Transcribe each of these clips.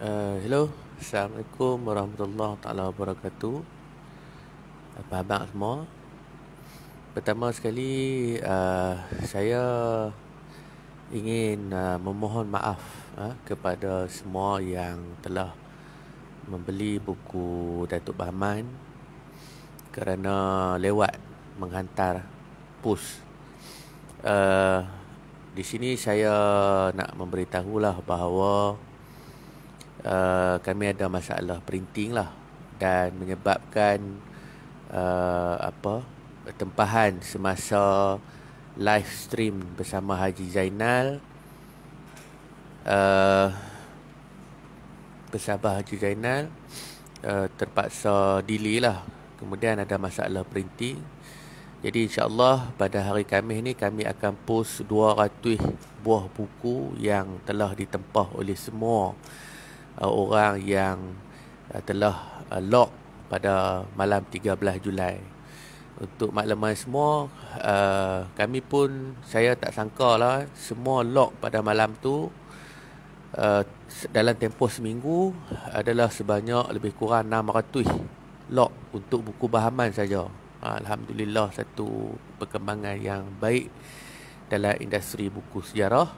Hello, Assalamualaikum warahmatullahi taala wabarakatuh. Apa abang semua? Pertama sekali, saya ingin memohon maaf kepada semua yang telah membeli buku Datuk Bahman kerana lewat menghantar pos. Di sini saya nak memberitahulah bahawa kami ada masalah printing lah, dan menyebabkan tempahan semasa live stream bersama Haji Zainal terpaksa delay lah. Kemudian ada masalah printing. Jadi insyaAllah pada hari Khamis ni kami akan post 200 buah buku yang telah ditempah oleh semua orang yang telah log pada malam 13 Julai. Untuk makluman semua, kami pun, saya tak sangka lah semua log pada malam tu dalam tempoh seminggu adalah sebanyak lebih kurang 600 log untuk buku Bahman saja. Alhamdulillah, satu perkembangan yang baik dalam industri buku sejarah.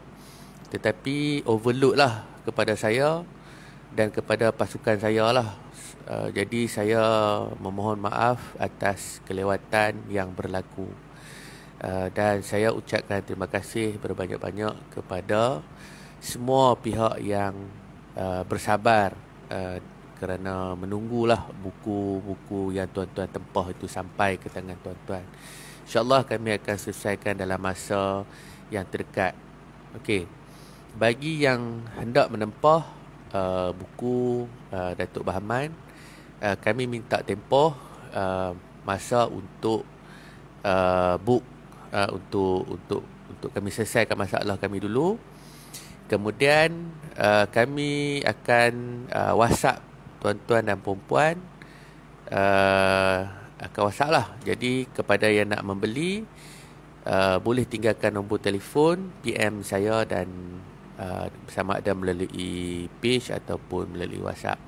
Tetapi overload lah kepada saya dan kepada pasukan saya lah. Jadi saya memohon maaf atas kelewatan yang berlaku. Dan saya ucapkan terima kasih berbanyak-banyak kepada semua pihak yang bersabar kerana menunggulah buku-buku yang tuan-tuan tempah itu sampai ke tangan tuan-tuan. InsyaAllah kami akan selesaikan dalam masa yang terdekat. Okey. Bagi yang hendak menempah buku Datuk Bahman, kami minta tempoh masa untuk untuk kami selesaikan masalah kami dulu. Kemudian kami akan WhatsApp tuan-tuan dan perempuan, akan WhatsApp lah. Jadi kepada yang nak membeli, boleh tinggalkan nombor telefon, PM saya dan sama ada melalui page ataupun melalui WhatsApp.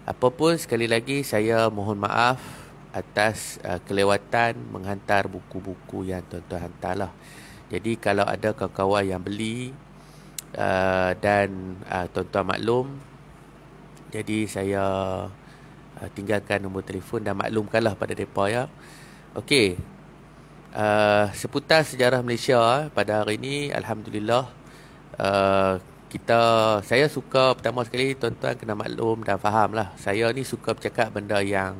Apapun, sekali lagi saya mohon maaf atas kelewatan menghantar buku-buku yang tuan-tuan hantar lah. Jadi kalau ada kawan-kawan yang beli dan tuan-tuan maklum, jadi saya tinggalkan nombor telefon dan maklumkanlah pada mereka ya. Okey. Seputar sejarah Malaysia pada hari ini, alhamdulillah, saya suka, pertama sekali tuan-tuan kena maklum dan faham lah, saya ni suka bercakap benda yang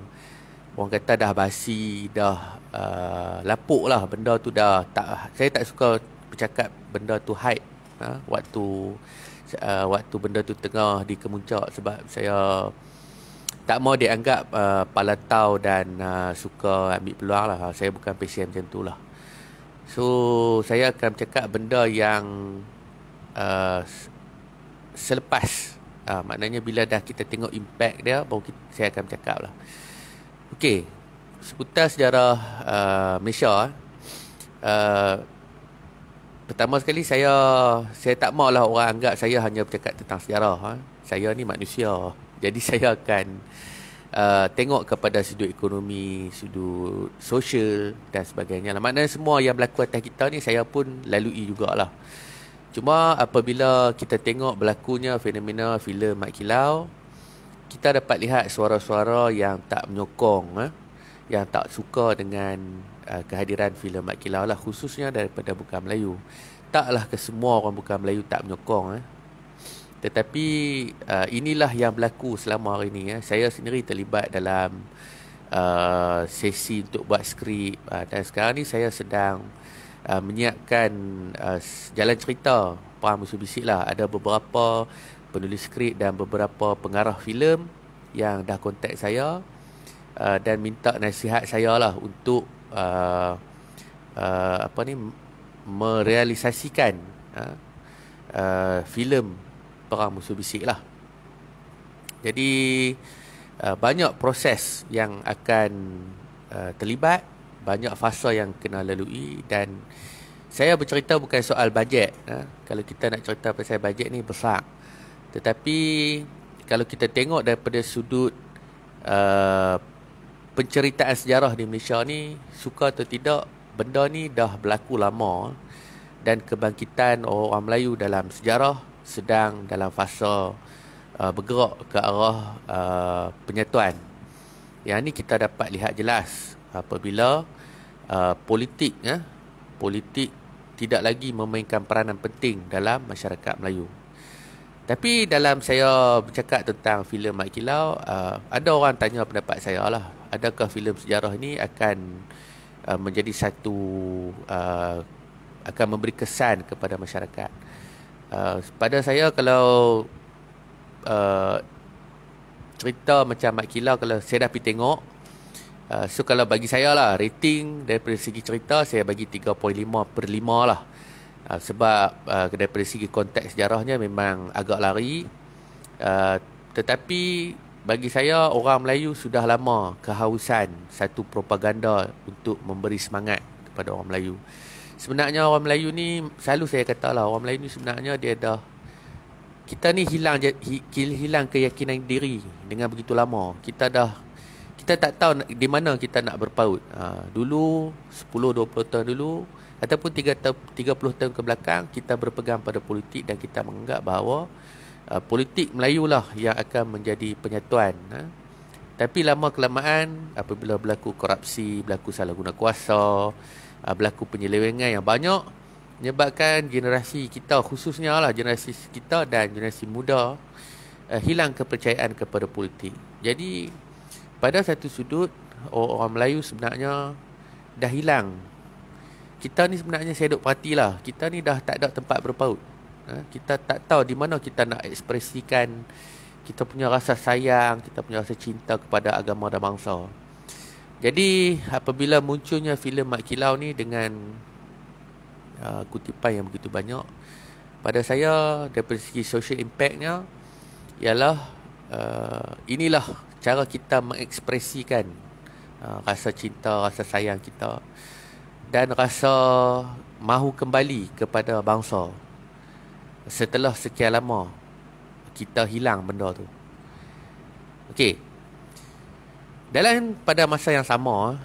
orang kata dah basi, dah lapuk lah. Benda tu dah tak, saya tak suka bercakap benda tu hype waktu benda tu tengah dikemuncak, sebab saya tak mau dianggap palatau dan suka ambil peluang lah. Saya bukan passion macam tu lah. So saya akan bercakap benda yang selepas, maknanya bila dah kita tengok impact dia, baru saya akan bercakap lah. Okey, seputar sejarah Malaysia. Pertama sekali, saya tak maulah orang anggap saya hanya bercakap tentang sejarah. Saya ni manusia, jadi saya akan tengok kepada sudut ekonomi, sudut sosial dan sebagainya lah. Maknanya semua yang berlaku atas kita ni saya pun lalui jugalah. Cuma apabila kita tengok berlakunya fenomena filem Mat Kilau, kita dapat lihat suara-suara yang tak menyokong, yang tak suka dengan kehadiran filem Mat Kilau lah, khususnya daripada bukan Melayu. Taklah ke semua orang bukan Melayu tak menyokong, tetapi inilah yang berlaku selama hari ini. Saya sendiri terlibat dalam sesi untuk buat skrip, dan sekarang ni saya sedang menyiapkan jalan cerita Perang Musuh Bisik lah. Ada beberapa penulis skrip dan beberapa pengarah filem yang dah kontak saya dan minta nasihat saya lah untuk merealisasikan filem Perang Musuh Bisik lah. Jadi banyak proses yang akan terlibat, banyak fasa yang kena lalui, dan saya bercerita bukan soal bajet. Kalau kita nak cerita pasal bajet ni besar, tetapi kalau kita tengok daripada sudut uh, penceritaan sejarah di Malaysia ni, suka atau tidak, benda ni dah berlaku lama, dan kebangkitan orang Melayu dalam sejarah sedang dalam fasa bergerak ke arah penyatuan. Yang ni kita dapat lihat jelas apabila politik tidak lagi memainkan peranan penting dalam masyarakat Melayu. Tapi dalam saya bercakap tentang filem Mat Kilau, ada orang tanya pendapat saya lah, adakah filem sejarah ni akan menjadi satu akan memberi kesan kepada masyarakat. Pada saya, kalau cerita macam Mat Kilau, kalau saya dah pergi tengok, so kalau bagi saya lah, rating daripada segi cerita saya bagi 3.5/5 lah. Sebab daripada segi konteks sejarahnya memang agak lari, tetapi bagi saya orang Melayu sudah lama kehausan satu propaganda untuk memberi semangat kepada orang Melayu. Sebenarnya orang Melayu ni, selalu saya kata lah, orang Melayu ni sebenarnya dia dah, kita ni hilang keyakinan diri dengan begitu lama. Kita tak tahu di mana kita nak berpaut. Dulu 10-20 tahun dulu ataupun 30 tahun ke belakang, kita berpegang pada politik dan kita menganggap bahawa politik Melayu lah yang akan menjadi penyatuan. Tapi lama kelamaan, apabila berlaku korupsi, berlaku salah guna kuasa, berlaku penyelewengan yang banyak, menyebabkan generasi kita, khususnya lah generasi kita dan generasi muda, hilang kepercayaan kepada politik. Jadi pada satu sudut, orang Melayu sebenarnya dah hilang. Kita ni sebenarnya, saya duk perhatilah, kita ni dah tak ada tempat berpaut. Kita tak tahu di mana kita nak ekspresikan kita punya rasa sayang, kita punya rasa cinta kepada agama dan bangsa. Jadi apabila munculnya filem Mat Kilau ni dengan kutipan yang begitu banyak, pada saya daripada segi social impactnya ialah inilah cara kita mengekspresikan rasa cinta, rasa sayang kita dan rasa mahu kembali kepada bangsa setelah sekian lama kita hilang benda tu. Okey. Pada masa yang sama,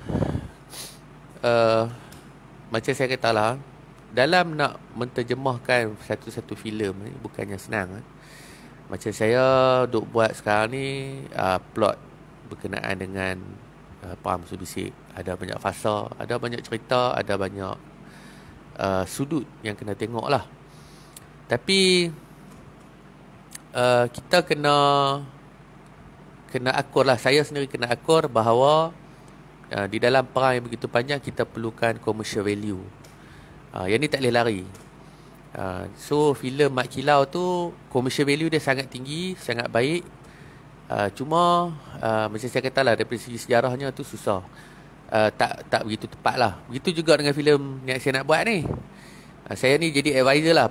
macam saya kata lah, dalam nak menterjemahkan satu-satu filem ni bukannya senang. Macam saya duk buat sekarang ni, plot berkenaan dengan Perang Musuh Bisik. Ada banyak fasa, ada banyak cerita, ada banyak sudut yang kena tengok lah. Tapi kita kena akur lah. Saya sendiri kena akur bahawa di dalam perang yang begitu panjang, kita perlukan commercial value. Yang ni tak boleh lari. So filem Mat Kilau tu, commercial value dia sangat tinggi, sangat baik. Cuma macam saya kata lah, daripada segi sejarahnya tu susah, tak begitu tepat lah. Begitu juga dengan filem yang saya nak buat ni. Saya ni jadi advisor lah,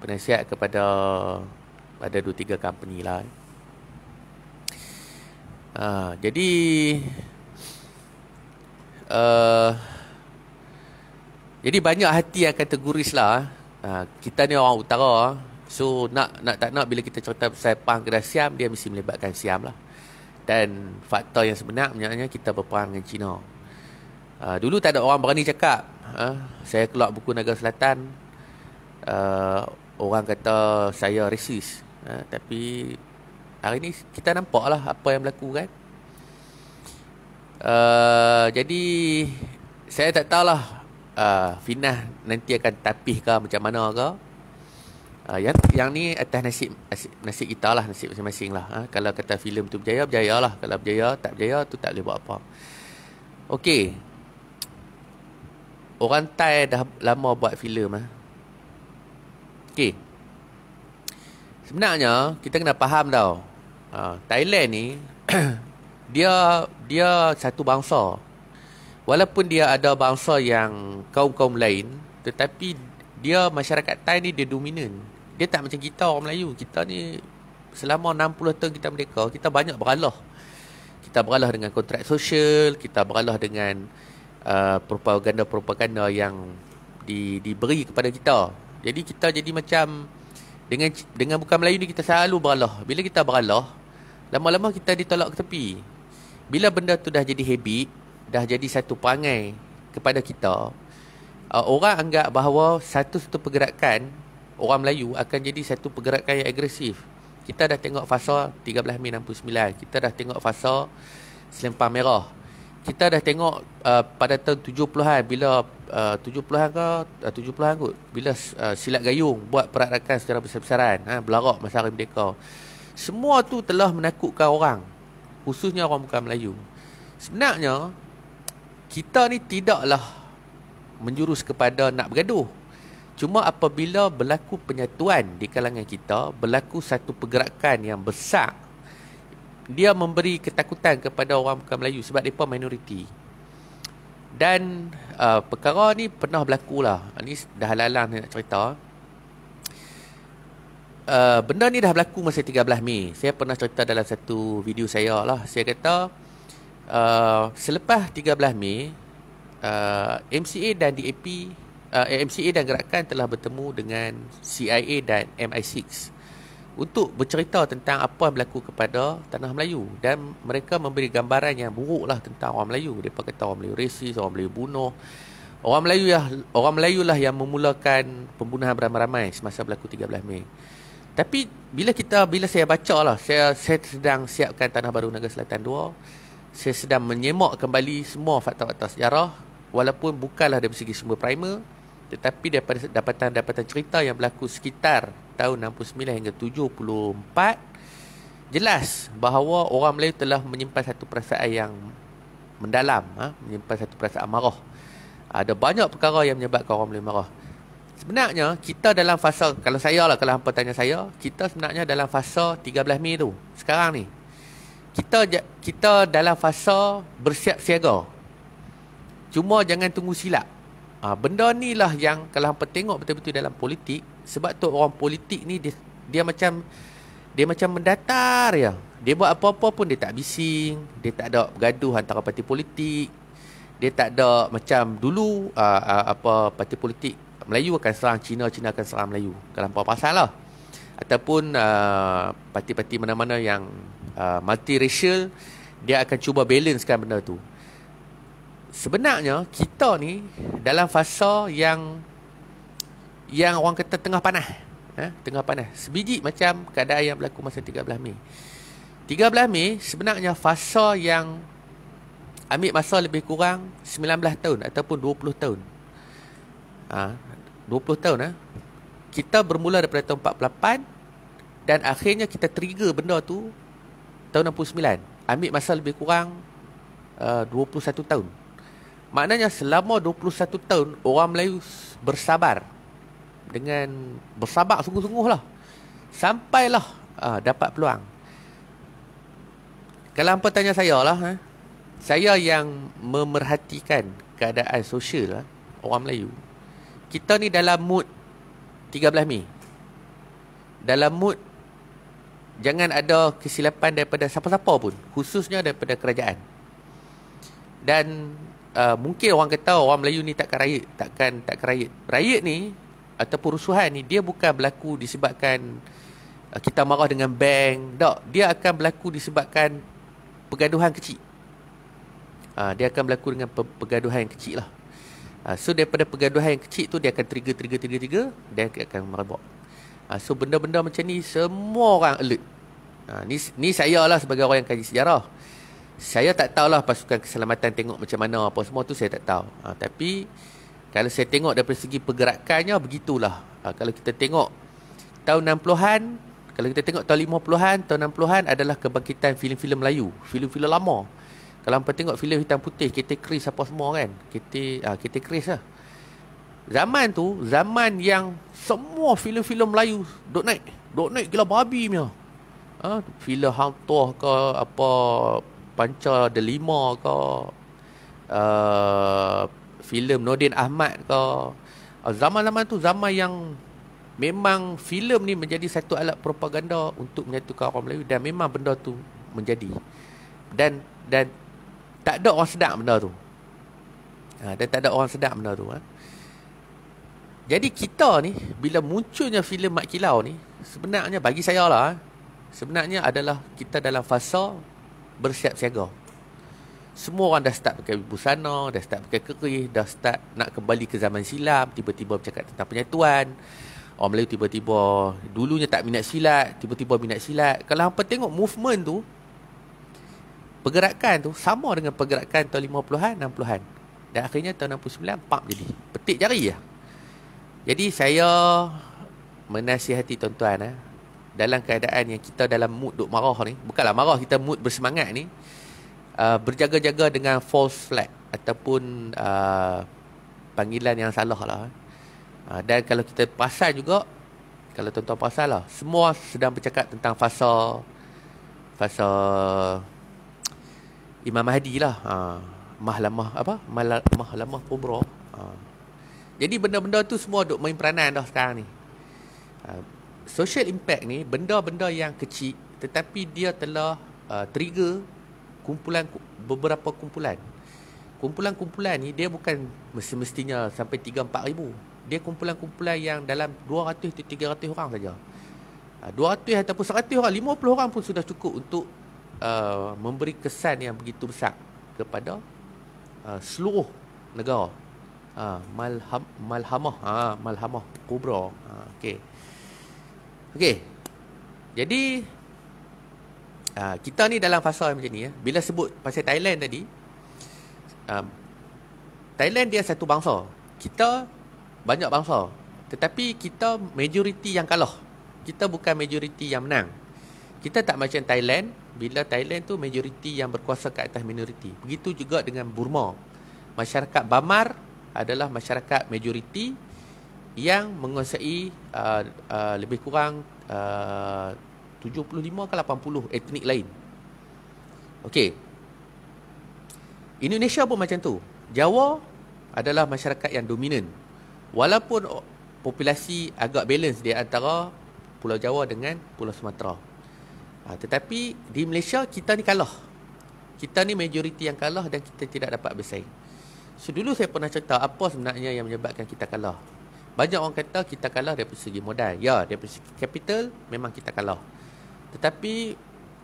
penasihat kepada ada 2-3 company lah. Jadi banyak hati yang akan terguris lah. Kita ni orang utara, so tak nak bila kita cerita pasal Perang Kedah Siam, dia mesti melibatkan Siam lah. Dan fakta yang sebenarnya kita berperang dengan Cina. Dulu tak ada orang berani cakap. Saya keluar buku Negara Selatan, orang kata saya resis. Tapi hari ni kita nampak lah apa yang berlaku kan. Jadi saya tak tahulah Finah nanti akan tapih ke macam mana ke. Yang ni atas nasib kita lah, nasib masing-masing lah. Kalau kata filem tu berjaya lah. Kalau berjaya, tak berjaya tu tak boleh buat apa. Okey, orang Thai dah lama buat filem. Okey, sebenarnya kita kena faham tau, Thailand ni dia satu bangsa. Walaupun dia ada bangsa yang kaum-kaum lain, tetapi dia, masyarakat Thai ni dia dominan. Dia tak macam kita orang Melayu. Kita ni selama 60 tahun kita merdeka, kita banyak beralah. Kita beralah dengan kontrak sosial, kita beralah dengan propaganda yang diberi kepada kita. Jadi kita jadi macam Dengan bukan Melayu ni kita selalu beralah. Bila kita beralah, lama-lama kita ditolak ke tepi. Bila benda tu dah jadi habit, dah jadi satu perangai kepada kita, orang anggap bahawa satu pergerakan orang Melayu akan jadi satu pergerakan yang agresif. Kita dah tengok fasa 13 Mei 69. Kita dah tengok fasa Selempang Merah. Kita dah tengok pada tahun 70-an bila 70-an ke 70-an kot, bila Silat Gayung buat perarakan secara besar-besaran, Belarak Masa Hari Merdeka. Semua tu telah menakutkan orang, khususnya orang bukan Melayu. Sebenarnya kita ni tidaklah menjurus kepada nak bergaduh. Cuma apabila berlaku penyatuan di kalangan kita, berlaku satu pergerakan yang besar, dia memberi ketakutan kepada orang bukan Melayu sebab mereka minoriti. Dan perkara ni pernah berlaku lah. Ni dah halalang nak cerita. Benda ni dah berlaku masa 13 Mei. Saya pernah cerita dalam satu video saya lah. Saya kata selepas 13 Mei, MCA dan DAP, MCA dan gerakan telah bertemu dengan CIA dan MI6 untuk bercerita tentang apa yang berlaku kepada tanah Melayu, dan mereka memberi gambaran yang buruk lah tentang orang Melayu. Mereka kata orang Melayu resis, orang Melayu bunuh. Orang Melayu lah yang memulakan pembunuhan beramai-ramai semasa berlaku 13 Mei. Tapi bila saya baca lah, saya sedang siapkan Tanah Baru Naga Selatan 2. Saya sedang menyemak kembali semua fakta-fakta sejarah, walaupun bukanlah dari segi sumber primer, tetapi daripada dapatan cerita yang berlaku sekitar tahun 69 hingga 74, jelas bahawa orang Melayu telah menyimpan satu perasaan yang mendalam, menyimpan satu perasaan marah. Ada banyak perkara yang menyebabkan orang Melayu marah. Sebenarnya kita dalam fasa, kalau hampa tanya saya, kita sebenarnya dalam fasa 13 Mei tu. Sekarang ni kita dalam fasa bersiap siaga. Cuma jangan tunggu silap. Benda ni lah yang kalau hampa tengok betul-betul dalam politik, sebab tu orang politik ni dia macam mendatar ya. Dia buat apa-apa pun dia tak bising, dia tak ada bergaduh antara parti politik. Dia tak ada macam dulu parti politik Melayu akan serang Cina, Cina akan serang Melayu. Kalau hampa pasal lah. Ataupun parti-parti mana-mana yang multiracial, dia akan cuba balancekan benda tu. Sebenarnya kita ni dalam fasa yang orang kata tengah panas. Tengah panas. Sebiji macam keadaan yang berlaku masa 13 Mei. 13 Mei sebenarnya fasa yang ambil masa lebih kurang 19 tahun ataupun 20 tahun. 20 tahun. Kita bermula daripada tahun 48 dan akhirnya kita trigger benda tu tahun 69. Ambil masa lebih kurang 21 tahun. Maknanya selama 21 tahun orang Melayu bersabar sungguh-sungguh lah, sampailah dapat peluang. Kalau hampa tanya saya lah, saya yang memerhatikan keadaan sosial orang Melayu, kita ni dalam mood 13 Mei, dalam mood jangan ada kesilapan daripada siapa-siapa pun, khususnya daripada kerajaan. Dan mungkin orang kata orang Melayu ni takkan riot. Riot ni ataupun rusuhan ni dia bukan berlaku disebabkan kita marah dengan bank. Tak, dia akan berlaku disebabkan pergaduhan kecil. Dia akan berlaku dengan pergaduhan yang kecil lah. So daripada pergaduhan yang kecil tu dia akan trigger dan akan merebak. So benda-benda macam ni semua orang alert. Ni saya lah sebagai orang yang kaji sejarah. Saya tak tahulah pasukan keselamatan tengok macam mana apa semua tu, saya tak tahu. Tapi kalau saya tengok daripada segi pergerakannya begitulah. Kalau kita tengok tahun 60-an, kalau kita tengok tahun 50-an, tahun 60-an adalah kebangkitan filem-filem Melayu, filem-filem lama. Kalau hampa tengok filem hitam putih, KT Chris apa semua kan, KT Chris lah. Zaman tu zaman yang semua filem-filem Melayu duk naik gila babi punya. Filem Hang Tuah ke apa, Panca Delima ke, filem Nordin Ahmad ke. Zaman-zaman tu zaman yang memang filem ni menjadi satu alat propaganda untuk menyatukan orang Melayu, dan memang benda tu menjadi. Dan tak ada orang sedap benda tu. Dan tak ada orang sedap benda tu. Jadi kita ni, bila munculnya filem Mat Kilau ni, sebenarnya bagi saya lah, sebenarnya adalah kita dalam fasa bersiap siaga. Semua orang dah start pakai busana, dah start pakai keris, dah start nak kembali ke zaman silam, tiba-tiba bercakap tentang penyatuan. Orang Melayu tiba-tiba, dulunya tak minat silat, tiba-tiba minat silat. Kalau hampa tengok movement tu, pergerakan tu sama dengan pergerakan tahun 50-an, 60-an. Dan akhirnya tahun 69, pump jadi. Petik jari lah. Jadi saya menasihati tuan-tuan, dalam keadaan yang kita dalam mood duk marah ni, bukanlah marah, kita mood bersemangat ni, berjaga-jaga dengan false flag ataupun panggilan yang salah lah. Dan kalau kita perasan juga, kalau tuan-tuan perasan lah, semua sedang bercakap tentang fasa Imam Mahdi lah. Mahlamah Kubra. Jadi benda-benda tu semua duk main peranan dah sekarang ni. Social impact ni benda-benda yang kecil, tetapi dia telah trigger beberapa kumpulan. Kumpulan-kumpulan ni dia bukan semestinya sampai 3-4 ribu. Dia kumpulan-kumpulan yang dalam 200 to 300 orang saja. 200 ataupun 100 orang, 50 orang pun sudah cukup untuk memberi kesan yang begitu besar kepada seluruh negara. Malhamah Kubra. Okey. Jadi kita ni dalam fasa macam ni, bila sebut pasal Thailand tadi, Thailand dia satu bangsa, kita banyak bangsa, tetapi kita majoriti yang kalah. Kita bukan majoriti yang menang. Kita tak macam Thailand. Bila Thailand tu majoriti yang berkuasa ke atas minoriti. Begitu juga dengan Burma. Masyarakat Bamar adalah masyarakat majoriti yang menguasai lebih kurang 75 ke 80 etnik lain. Okey. Indonesia pun macam tu. Jawa adalah masyarakat yang dominan. Walaupun populasi agak balance di antara Pulau Jawa dengan Pulau Sumatera. Tetapi di Malaysia kita ni kalah. Kita ni majoriti yang kalah dan kita tidak dapat bersaing. So dulu saya pernah cerita apa sebenarnya yang menyebabkan kita kalah. Banyak orang kata kita kalah dari segi modal. Ya, dari segi capital memang kita kalah. Tetapi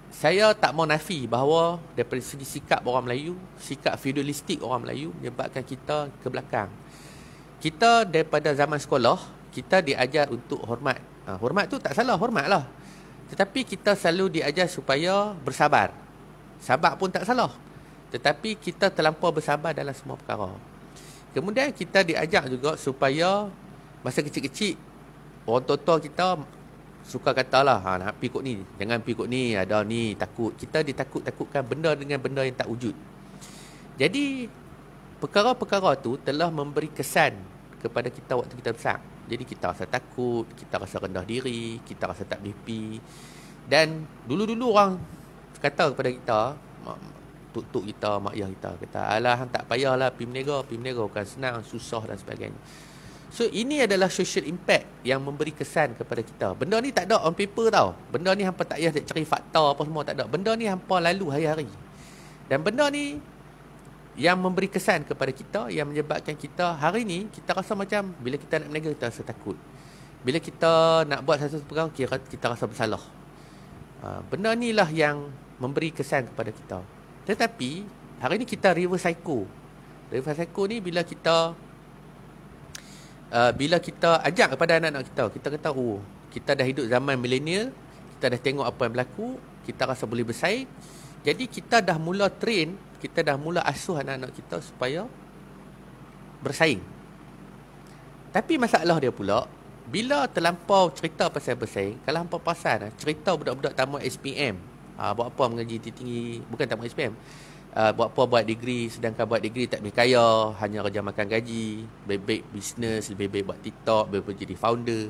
saya tak mau nafi bahawa dari segi sikap orang Melayu, sikap feudalistik orang Melayu menyebabkan kita ke belakang. Kita daripada zaman sekolah, kita diajar untuk hormat. Hormat tu tak salah, hormat lah. Tetapi kita selalu diajar supaya bersabar. Sabar pun tak salah. Tetapi kita terlampau bersabar dalam semua perkara. Kemudian kita diajar juga supaya masa kecil-kecil, orang tua-tua kita suka katalah, nak pergi kot ni, jangan pergi kot ni, ada ni, takut. Kita ditakut-takutkan benda dengan benda yang tak wujud. Jadi perkara-perkara tu telah memberi kesan kepada kita waktu kita besar. Jadi kita rasa takut, kita rasa rendah diri, kita rasa tak happy. Dan dulu-dulu orang kata kepada kita, tuk-tuk kita, mak ayah kita, kata, alah tak payahlah pergi berniaga bukan senang, susah dan sebagainya. So ini adalah social impact yang memberi kesan kepada kita. Benda ni tak ada on paper tau. Benda ni hampa tak payah cari fakta apa semua, tak ada. Benda ni hampa lalu hari-hari. Dan benda ni yang memberi kesan kepada kita, yang menyebabkan kita hari ni kita rasa macam bila kita nak berniaga kita rasa takut. Bila kita nak buat sesuatu perkara kita rasa bersalah. Benda ni lah yang memberi kesan kepada kita. Tetapi hari ni kita reverse psycho. Reverse psycho ni bila kita ajak kepada anak-anak kita kata, oh, kita dah hidup zaman milenial, kita dah tengok apa yang berlaku, kita rasa boleh bersaing. Jadi kita dah mula train, kita dah mula asuh anak-anak kita supaya bersaing. Tapi masalah dia pula, bila terlampau cerita pasal bersaing, kalau hampa perasan, cerita budak-budak tamat SPM, buat apa mengaji tinggi, bukan tamat SPM, buat apa buat degree, sedangkan buat degree tak lebih kaya, hanya kerja makan gaji, lebih baik bisnes, lebih baik buat TikTok, lebih baik jadi founder.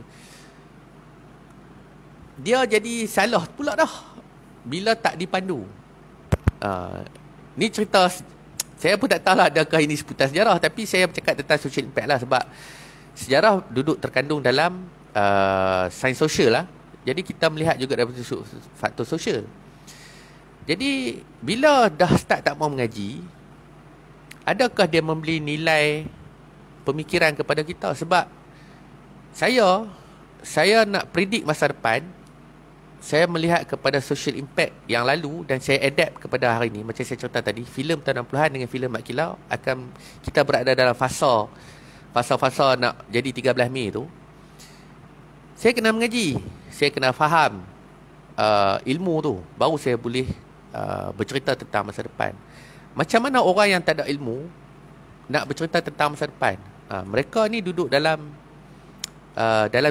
Dia jadi salah pula dah bila tak dipandu. Ni cerita, saya pun tak tahu lah adakah ini seputar sejarah, tapi saya bercakap tentang social impact lah, sebab sejarah duduk terkandung dalam sains sosial lah. Jadi kita melihat juga dari faktor sosial. Jadi bila dah start tak mau mengaji, adakah dia memberi nilai pemikiran kepada kita? Sebab Saya nak predict masa depan. Saya melihat kepada social impact yang lalu dan saya adapt kepada hari ini. Macam saya contoh tadi, filem tahun 60-an dengan filem Mat Kilau akan kita berada dalam fasa nak jadi 13 Mei tu. Saya kena mengaji, saya kena faham ilmu tu, baru saya boleh bercerita tentang masa depan. Macam mana orang yang tak ada ilmu nak bercerita tentang masa depan? Mereka ni duduk dalam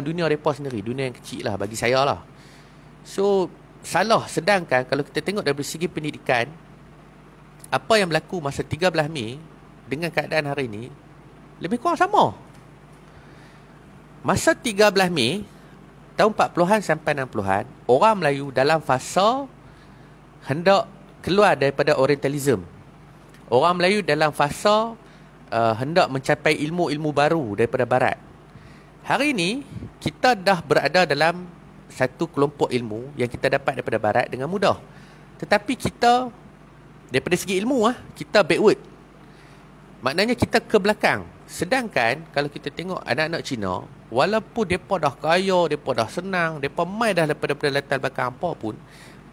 dunia mereka sendiri, dunia yang kecil lah bagi saya lah. So salah. Sedangkan kalau kita tengok dari segi pendidikan, apa yang berlaku masa 13 Mei dengan keadaan hari ini lebih kurang sama. Masa 13 Mei tahun 40-an sampai 60-an, orang Melayu dalam fasa hendak keluar daripada orientalism. Orang Melayu dalam fasa hendak mencapai ilmu-ilmu baru daripada barat. Hari ini kita dah berada dalam satu kelompok ilmu yang kita dapat daripada barat dengan mudah. Tetapi kita daripada segi ilmu kita backward. Maknanya kita ke belakang. Sedangkan kalau kita tengok anak-anak Cina, walaupun mereka dah kaya, mereka dah senang, mereka mai dah daripada latar belakang apa pun,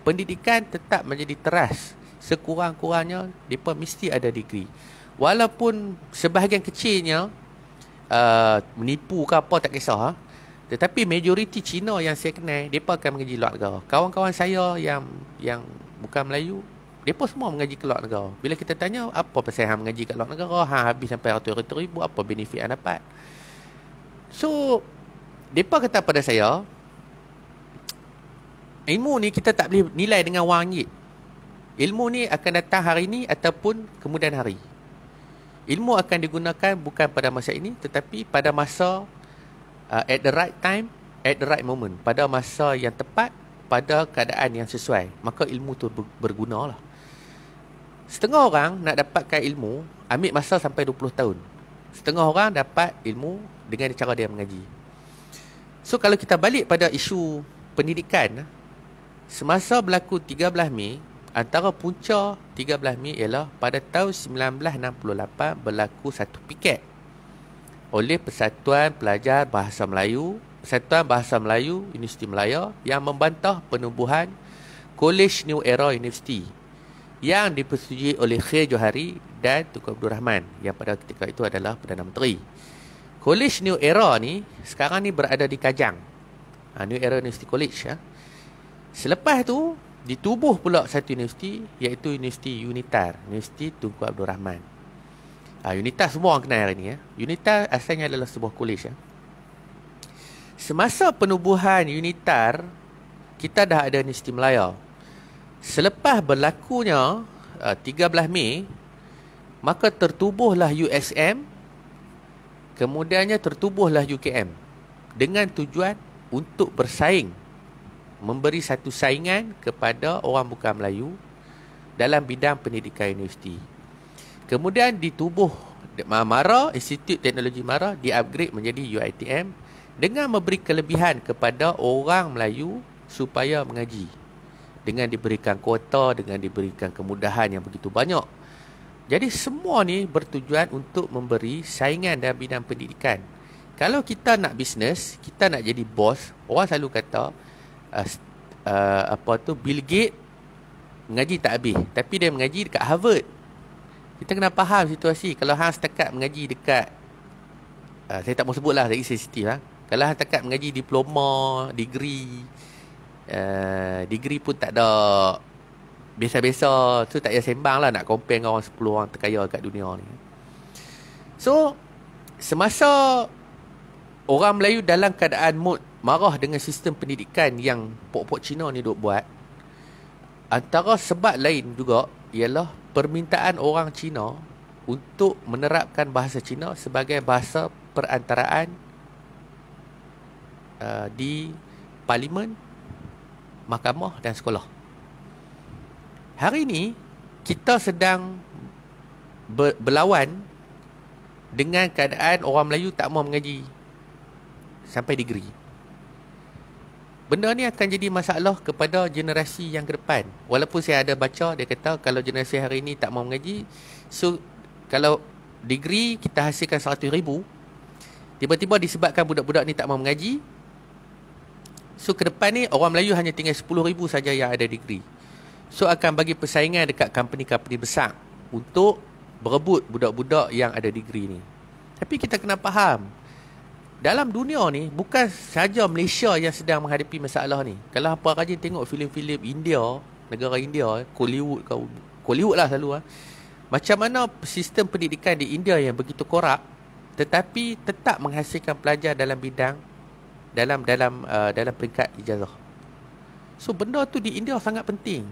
pendidikan tetap menjadi teras. Sekurang-kurangnya mereka mesti ada degree. Walaupun sebahagian kecilnya menipu ke apa tak kisah, tetapi majoriti Cina yang saya kenal, mereka akan mengaji luar negara. Kawan-kawan saya yang bukan Melayu, mereka semua mengaji ke luar negara. Bila kita tanya, apa pasal hang mengaji kat luar negara? Hang habis sampai ratus-ratus ribu, apa benefit hang dapat? So, mereka kata pada saya, ilmu ni kita tak boleh nilai dengan wang ringgit. Ilmu ni akan datang hari ni ataupun kemudian hari. Ilmu akan digunakan bukan pada masa ini, tetapi pada masa at the right time, at the right moment. Pada masa yang tepat, pada keadaan yang sesuai. Maka ilmu tu berguna lah. Setengah orang nak dapatkan ilmu ambil masa sampai 20 tahun. Setengah orang dapat ilmu dengan cara dia mengaji. So kalau kita balik pada isu pendidikan, semasa berlaku 13 Mei, antara punca 13 Mei ialah pada tahun 1968 berlaku satu piket oleh Persatuan Pelajar Bahasa Melayu, Persatuan Bahasa Melayu Universiti Melaya yang membantah penubuhan College New Era University yang dipersetujui oleh Khair Johari dan Tunku Abdul Rahman yang pada ketika itu adalah Perdana Menteri. College New Era ni sekarang ni berada di Kajang, New Era University College. Selepas tu ditubuh pula satu universiti, iaitu Universiti Unitar, Universiti Tunku Abdul Rahman. Unitar semua orang kenal hari ni. Unitar asalnya adalah sebuah college. Semasa penubuhan Unitar, kita dah ada Universiti Melaya. Selepas berlakunya 13 Mei, maka tertubuhlah USM, kemudiannya tertubuhlah UKM dengan tujuan untuk bersaing, memberi satu saingan kepada orang bukan Melayu dalam bidang pendidikan universiti. Kemudian ditubuh MARA, Institut Teknologi MARA, di-upgrade menjadi UiTM dengan memberi kelebihan kepada orang Melayu supaya mengaji, dengan diberikan kuota, dengan diberikan kemudahan yang begitu banyak. Jadi semua ni bertujuan untuk memberi saingan dalam bidang pendidikan. Kalau kita nak bisnes, kita nak jadi bos, orang selalu kata Bill Gates mengaji tak habis, tapi dia mengaji dekat Harvard. Kita kena faham situasi. Kalau hang setakat mengaji dekat saya tak mau sebutlah, lagi sensitif. Kalau hang setakat mengaji diploma, degree pun tak ada, biasa-biasa tu, tak payah sembang lah nak compare dengan orang 10 orang terkaya kat dunia ni. So semasa orang Melayu dalam keadaan mood marah dengan sistem pendidikan yang pok-pok Cina ni duk buat, antara sebab lain juga ialah permintaan orang Cina untuk menerapkan bahasa Cina sebagai bahasa perantaraan di parlimen, mahkamah dan sekolah. Hari ini kita sedang berlawan dengan keadaan orang Melayu tak mau mengaji sampai degree. Benda ni akan jadi masalah kepada generasi yang ke depan. Walaupun saya ada baca, dia kata kalau generasi hari ni tak mau mengaji, so kalau degree kita hasilkan 100,000, Tiba-tiba disebabkan budak-budak ni tak mau mengaji, so ke depan ni orang Melayu hanya tinggal 10,000 saja yang ada degree. So akan bagi persaingan dekat company-company besar untuk berebut budak-budak yang ada degree ni. Tapi kita kena faham, dalam dunia ni bukan saja Malaysia yang sedang menghadapi masalah ni. Kalau apa rajin tengok filem-filem India, negara India, Hollywood lah selalu macam mana sistem pendidikan di India yang begitu korup tetapi tetap menghasilkan pelajar dalam bidang dalam peringkat ijazah. So benda tu di India sangat penting.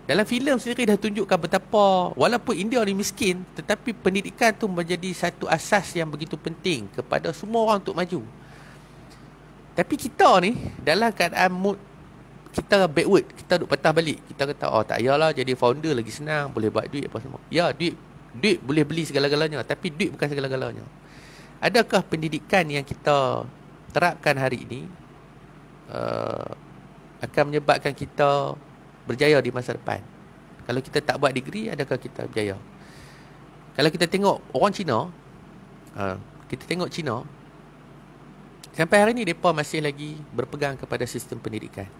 Dalam filem sendiri dah tunjukkan betapa walaupun India ni miskin, tetapi pendidikan tu menjadi satu asas yang begitu penting kepada semua orang untuk maju. Tapi kita ni dalam keadaan mood kita backward, kita duk patah balik. Kita kata tak payahlah jadi founder lagi senang, boleh buat duit apa semua. Ya, duit boleh beli segala-galanya, tapi duit bukan segala-galanya. Adakah pendidikan yang kita terapkan hari ini akan menyebabkan kita berjaya di masa depan? Kalau kita tak buat degree, adakah kita berjaya? Kalau kita tengok orang Cina, kita tengok Cina, sampai hari ni mereka masih lagi berpegang kepada sistem pendidikan.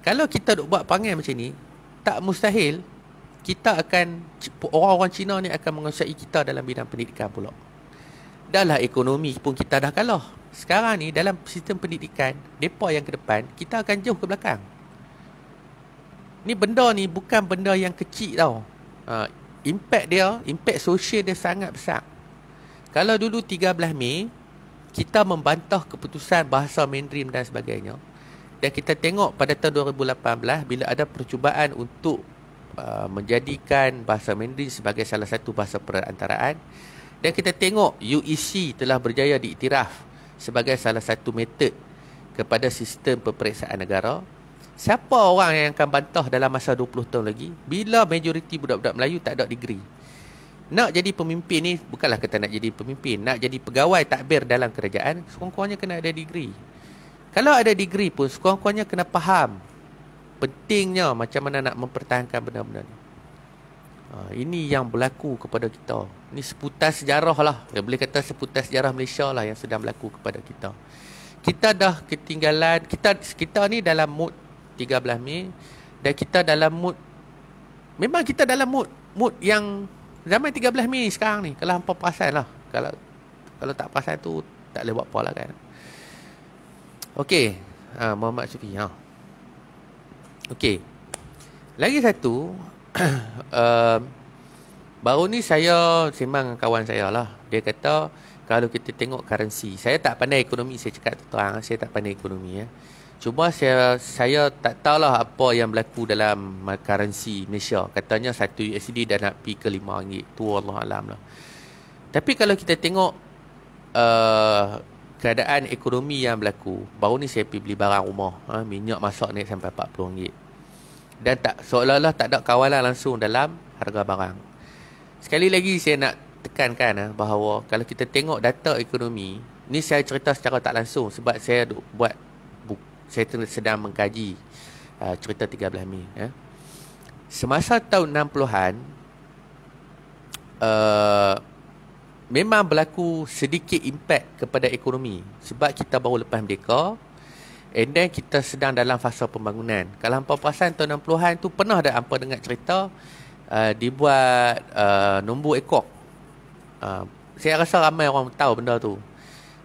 Kalau kita duk buat perangai macam ni, tak mustahil orang-orang Cina ni akan menguasai kita dalam bidang pendidikan pula. Dahlah ekonomi pun kita dah kalah. Sekarang ni dalam sistem pendidikan, mereka yang ke depan, kita akan jauh ke belakang. Ni benda ni bukan benda yang kecil tau. Impact sosial dia sangat besar. Kalau dulu 13 Mei, kita membantah keputusan bahasa Mandarin dan sebagainya. Dan kita tengok pada tahun 2018, bila ada percubaan untuk menjadikan bahasa Mandarin sebagai salah satu bahasa perantaraan. Dan kita tengok UEC telah berjaya diiktiraf sebagai salah satu metod kepada sistem peperiksaan negara. Siapa orang yang akan bantah dalam masa 20 tahun lagi bila majoriti budak-budak Melayu tak ada degree? Nak jadi pemimpin ni, bukanlah kata nak jadi pemimpin, nak jadi pegawai takbir dalam kerajaan, sekurang-kurangnya kena ada degree. Kalau ada degree pun, sekurang-kurangnya kena faham pentingnya macam mana nak mempertahankan benda-benda ni. Ini yang berlaku kepada kita. Ini seputar sejarah lah. Boleh kata seputar sejarah Malaysia lah yang sedang berlaku kepada kita. Kita dah ketinggalan. Kita ni dalam mood 13 Mei. Dan kita dalam mood, memang kita dalam mood yang zaman 13 Mei sekarang ni. Kalau hampa perasan lah. Kalau tak perasan tu tak boleh buat apa lah kan. Okey, Muhammad Sufi. Okey. Lagi satu, baru ni saya sembang dengan kawan saya lah. Dia kata kalau kita tengok currency, saya tak pandai ekonomi, saya cakap terang, saya tak pandai ekonomi ya. Cuma saya tak tahulah apa yang berlaku dalam currency Malaysia. Katanya 1 USD dah nak pergi ke RM5. Tu Allah alam lah. Tapi kalau kita tengok keadaan ekonomi yang berlaku, baru ni saya pergi beli barang rumah, minyak masak naik sampai RM40. Dan seolah-olah tak ada kawalan langsung dalam harga barang. Sekali lagi saya nak tekankan bahawa kalau kita tengok data ekonomi, ni saya cerita secara tak langsung sebab saya saya sedang mengkaji cerita 13 Mei. Semasa tahun 60-an, memang berlaku sedikit impact kepada ekonomi sebab kita baru lepas merdeka. And then kita sedang dalam fasa pembangunan. Kalau hampa perasan tahun 60-an tu pernah ada hampa dengar cerita dibuat nombor ekor. Saya rasa ramai orang tahu benda tu.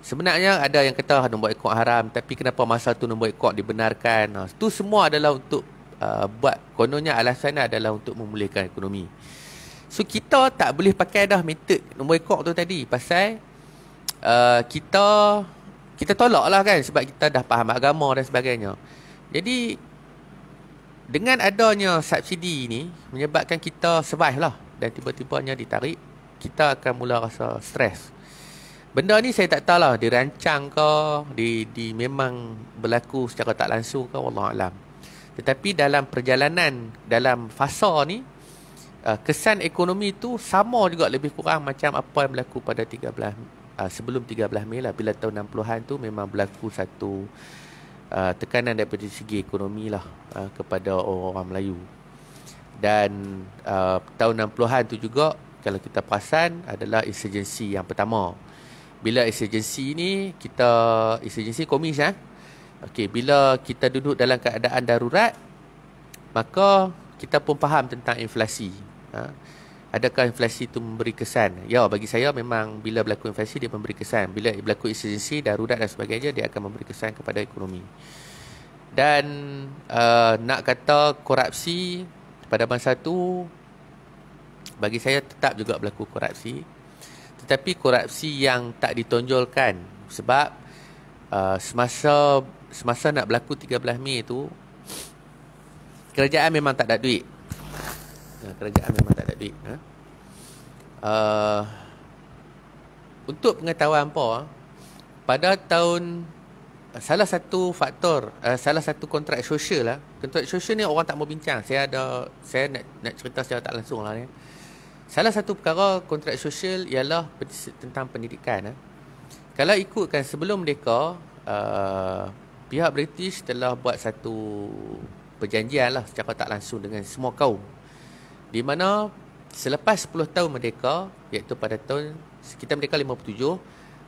Sebenarnya ada yang kata nombor ekor haram, tapi kenapa masa tu nombor ekor dibenarkan? Tu semua adalah untuk buat, kononnya alasannya adalah untuk memulihkan ekonomi. So kita tak boleh pakai dah metod nombor ekor tu tadi pasal kita tolak lah kan sebab kita dah faham agama dan sebagainya. Jadi dengan adanya subsidi ni menyebabkan kita survive lah, dan tiba-tibanya ditarik, kita akan mula rasa stres. Benda ni saya tak tahu lah dirancang ke, memang berlaku secara tak langsung ke, wallahualam. Tetapi dalam perjalanan, dalam fasa ni, kesan ekonomi tu sama juga lebih kurang macam apa yang berlaku pada sebelum 13 Mei lah. Bila tahun 60-an tu memang berlaku satu tekanan daripada segi ekonomi lah kepada orang-orang Melayu. Dan tahun 60-an tu juga kalau kita perasan adalah insurgency yang pertama. Bila emergency ni, emergency komis okey, bila kita duduk dalam keadaan darurat, maka kita pun faham tentang inflasi. Adakah inflasi itu memberi kesan? Ya, bagi saya memang bila berlaku inflasi dia memberi kesan. Bila berlaku emergency, darurat dan sebagainya, dia akan memberi kesan kepada ekonomi. Dan nak kata korupsi pada masa tu, bagi saya tetap juga berlaku korupsi. Tetapi korupsi yang tak ditonjolkan. Sebab semasa nak berlaku 13 Mei tu, kerajaan memang tak ada duit. Untuk pengetahuan hampa, pada tahun, salah satu faktor, salah satu kontrak sosial kontrak sosial ni orang tak mau bincang. Saya nak cerita secara tak langsung ni. Salah satu perkara kontrak sosial ialah tentang pendidikan. Kalau ikutkan sebelum merdeka, pihak British telah buat satu perjanjian secara tak langsung dengan semua kaum, di mana selepas 10 tahun merdeka, iaitu pada tahun, kita merdeka 57,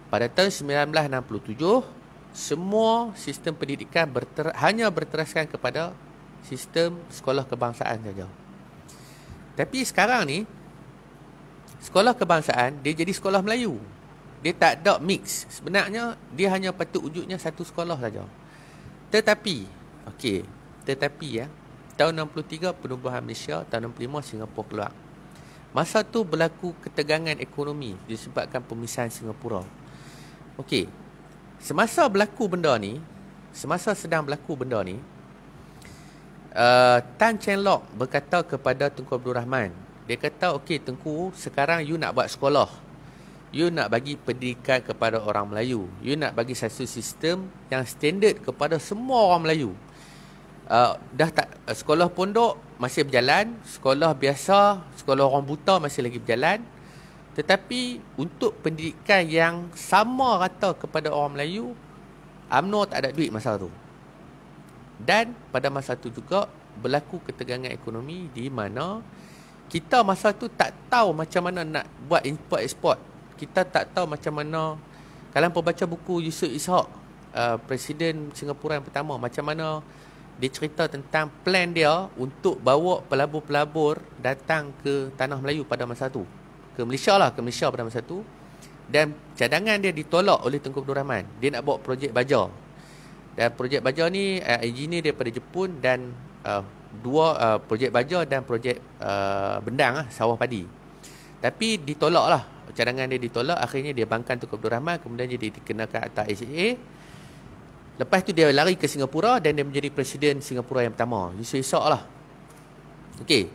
pada tahun 1967, semua sistem pendidikan hanya berteraskan kepada sistem sekolah kebangsaan saja. Tapi sekarang ni, sekolah kebangsaan dia jadi sekolah Melayu. Dia tak ada mix. Sebenarnya dia hanya patut wujudnya satu sekolah saja. Tetapi tahun 63 penubuhan Malaysia, tahun 65 Singapura keluar. Masa tu berlaku ketegangan ekonomi disebabkan pemisahan Singapura. Okey. Semasa sedang berlaku benda ni, Tan Cheng Lock berkata kepada Tunku Abdul Rahman, dia kata, okey Tengku, sekarang you nak buat sekolah. You nak bagi pendidikan kepada orang Melayu. You nak bagi satu sistem yang standard kepada semua orang Melayu. Dah tak, sekolah pondok masih berjalan, sekolah biasa, sekolah orang buta masih lagi berjalan. Tetapi untuk pendidikan yang sama rata kepada orang Melayu, UMNO tak ada duit masa tu. Dan pada masa tu juga berlaku ketegangan ekonomi di mana kita masa tu tak tahu macam mana nak buat import export. Kita tak tahu macam mana. Kalau hampa baca buku Yusof Ishak, Presiden Singapura yang pertama, macam mana dia cerita tentang plan dia untuk bawa pelabur-pelabur datang ke tanah Melayu pada masa tu, ke Malaysia pada masa tu. Dan cadangan dia ditolak oleh Tunku Abdul Rahman. Dia nak bawa projek baja. Dan projek baja ni engineer daripada Jepun, dan dua projek baja dan projek bendang sawah padi. Tapi ditolak cadangan dia ditolak. Akhirnya dia bangkan Tunku Abdul Rahman, kemudian dia dikenakan atas SAA. Lepas tu dia lari ke Singapura dan dia menjadi Presiden Singapura yang pertama, Yusof Ishak Okey.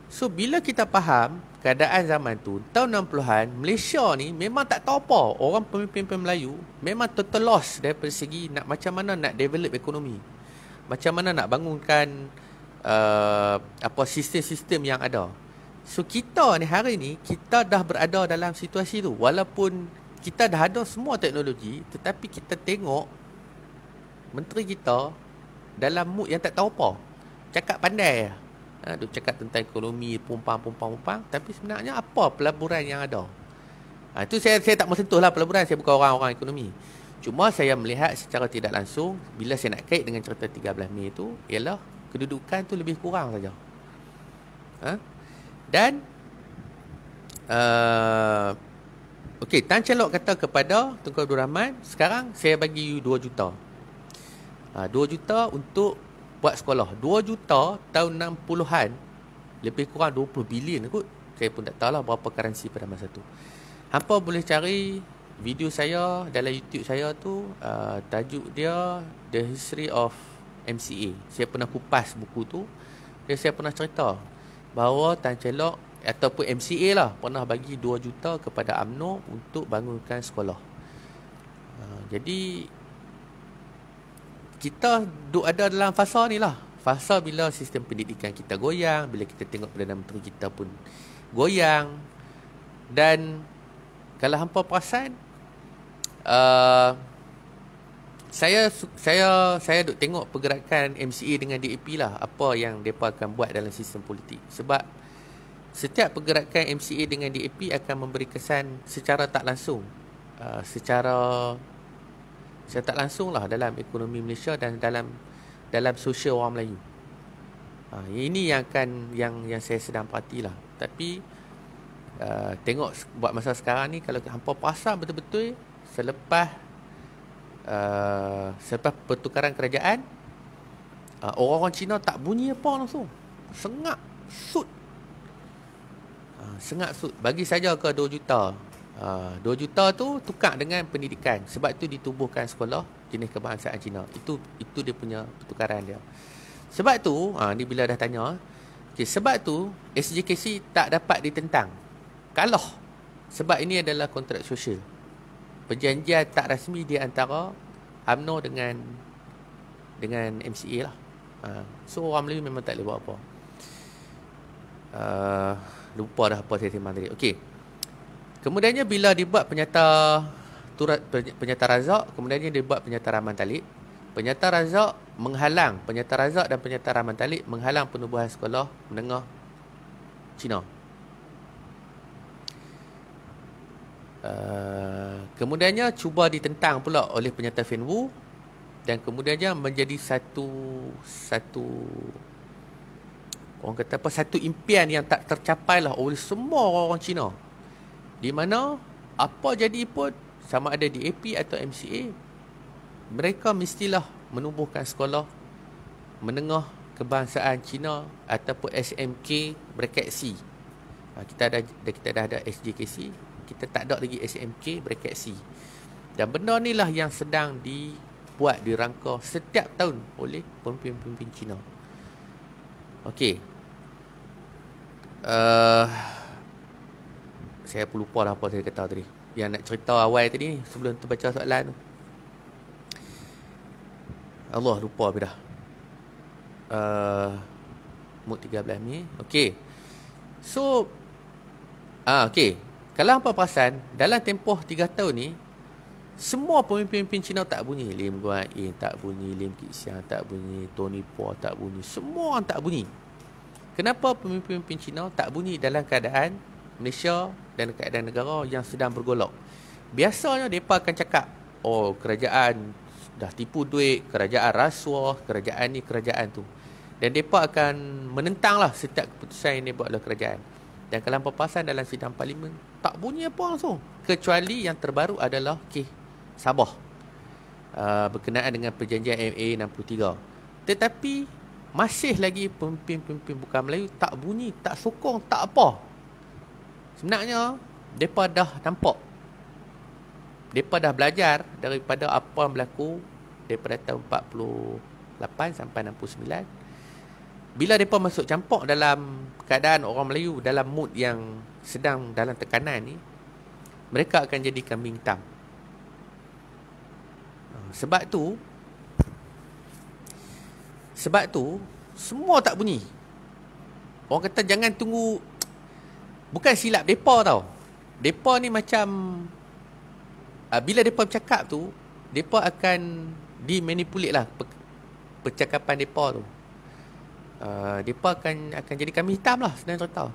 So bila kita faham keadaan zaman tu, tahun 60-an, Malaysia ni memang tak tahu apa. Orang pemimpin Melayu memang total loss daripada segi macam mana nak develop ekonomi, macam mana nak bangunkan sistem-sistem yang ada. So kita ni hari ni, kita dah berada dalam situasi tu. Walaupun kita dah ada semua teknologi, tetapi kita tengok menteri kita dalam mood yang tak tahu apa. Cakap pandai duk cakap tentang ekonomi, pumpang, tapi sebenarnya apa pelaburan yang ada? Itu saya tak mau sentuh pelaburan. Saya bukan orang-orang ekonomi. Cuma saya melihat secara tidak langsung, bila saya nak kait dengan cerita 13 Mei itu, ialah kedudukan tu lebih kurang saja. Dan okey, Tan Cheng Lock kata kepada Tunku Abdul Rahman, sekarang saya bagi you 2 juta. 2 juta untuk buat sekolah. 2 juta tahun 60-an, lebih kurang 20 bilion kot. Saya pun tak tahulah berapa currency pada masa tu. Hampa boleh cari video saya dalam YouTube saya tu, tajuk dia The History of MCA. Saya pernah kupas buku tu, dan saya pernah cerita bahawa Tan Cheng Lock ataupun MCA pernah bagi 2 juta kepada UMNO untuk bangunkan sekolah. Jadi kita duk ada dalam fasa ni fasa bila sistem pendidikan kita goyang, bila kita tengok Perdana Menteri kita pun goyang. Dan kalau hampa perasan, saya duk tengok pergerakan MCA dengan DAP apa yang mereka akan buat dalam sistem politik. Sebab setiap pergerakan MCA dengan DAP akan memberi kesan secara tak langsung secara tak langsung lah dalam ekonomi Malaysia dan dalam sosial orang Melayu. Ini yang saya sedang perhatilah. Tapi tengok buat masa sekarang ni, kalau hampa perasan betul-betul selepas pertukaran kerajaan, orang-orang Cina tak bunyi apa langsung. Sengak sud. Bagi saja ke 2 juta. 2 juta tu tukar dengan pendidikan. Sebab tu ditubuhkan sekolah jenis kebangsaan Cina. Itu dia punya pertukaran dia. Sebab tu, ni bila dah tanya, sebab tu SJKC tak dapat ditentang. Kalau sebab ini adalah kontrak sosial. Perjanjian tak rasmi di antara UMNO dengan MCA lah. So orang Melayu memang tak boleh buat apa. Lupa dah apa saya sembang tadi. Okey. Kemudiannya bila dibuat penyata razak, kemudiannya dibuat penyata raman talik. Penyata razak dan penyata raman talik menghalang penubuhan sekolah menengah Cina. Kemudiannya cuba ditentang pula oleh penyata Fen Wu, dan kemudiannya menjadi satu orang kata apa, satu impian yang tak tercapai lah oleh semua orang Cina, di mana apa jadi pun, sama ada DAP atau MCA, mereka mestilah menubuhkan sekolah menengah kebangsaan Cina ataupun SMK bracket C. Kita dah ada SJKC, kita tak ada lagi SMK bracket C. Dan benda ni lah yang sedang dibuat, dirangka setiap tahun oleh pemimpin-pemimpin Cina. Okey. Saya pun lupa lah apa saya kata tadi. Yang nak cerita awal tadi sebelum tu baca soalan tu. Allah, lupa habis dah. Mood 13 Mei. Okey. So okey. Kalau hampa perasan, dalam tempoh 3 tahun ni, semua pemimpin-pemimpin Cina tak bunyi. Lim Guan Yin tak bunyi, Lim Kit Siang tak bunyi, Tony Po tak bunyi. Semua orang tak bunyi. Kenapa pemimpin-pemimpin Cina tak bunyi dalam keadaan Malaysia dan keadaan negara yang sedang bergolak? Biasanya mereka akan cakap, oh, kerajaan dah tipu duit, kerajaan rasuah, kerajaan ni, kerajaan tu. Dan mereka akan menentanglah setiap keputusan yang dibuat oleh kerajaan. Dan kalau perpasan dalam sidang parlimen, tak bunyi apa langsung. Kecuali yang terbaru adalah kes Sabah, berkenaan dengan perjanjian MA 63. Tetapi masih lagi pemimpin-pemimpin bukan Melayu tak bunyi, tak sokong, tak apa. Sebenarnya mereka dah nampak, mereka dah belajar daripada apa yang berlaku daripada tahun 48 sampai 69. Bila mereka masuk campur dalam keadaan orang Melayu dalam mood yang sedang dalam tekanan ni, mereka akan jadi kambing hitam. Sebab tu semua tak bunyi. Orang kata jangan tunggu. Bukan silap depa tau. Depa ni macam bila depa bercakap tu, depa akan dimanipulate lah percakapan depa tu. Depa akan jadi kambing hitam lah, senang cerita.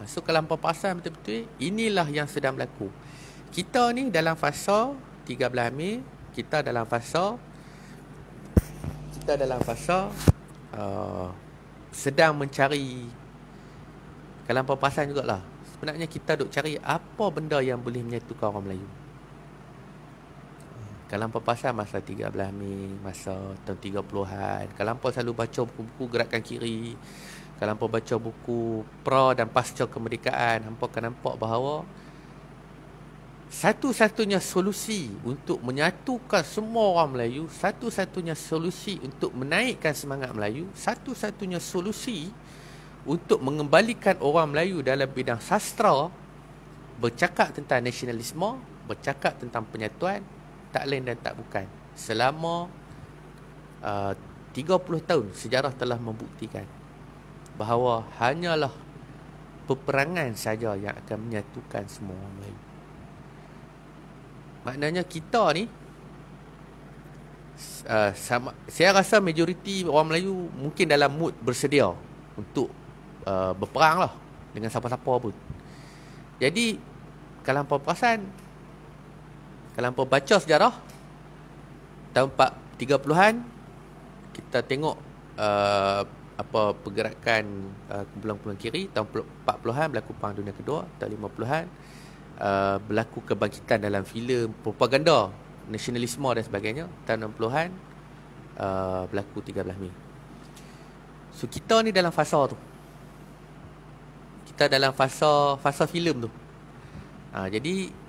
So kalau hampa perasan betul-betul, inilah yang sedang berlaku. Kita ni dalam fasa 13 Mei, kita dalam fasa sedang mencari, kalau hampa perasan jugalah, sebenarnya kita duk cari apa benda yang boleh menyatukan orang Melayu. Kalau hampa perasan masa 13 Mei, masa tahun 30-an, kalau hampa selalu baca buku-buku gerakan kiri, kalau hampa baca buku pra dan pasca kemerdekaan, hampa akan nampak bahawa satu-satunya solusi untuk menyatukan semua orang Melayu, satu-satunya solusi untuk menaikkan semangat Melayu, satu-satunya solusi untuk mengembalikan orang Melayu dalam bidang sastra, bercakap tentang nasionalisme, bercakap tentang penyatuan, tak lain dan tak bukan. Selama 30 tahun sejarah telah membuktikan bahawa hanyalah peperangan saja yang akan menyatukan semua orang Melayu. Maknanya kita ni saya rasa majoriti orang Melayu mungkin dalam mood bersedia untuk berperang lah dengan siapa-siapa pun. Jadi kalau hampa perasan, Kalau hampa baca sejarah tahun 30-an, kita tengok apa pergerakan kumpulan-kumpulan kiri. Tahun 40-an berlaku Perang Dunia Kedua. Tahun 50-an berlaku kebangkitan dalam filem, propaganda, nasionalisme dan sebagainya. Tahun 60-an berlaku 13 Mei. So kita ni dalam fasa tu. Kita dalam fasa filem tu. Jadi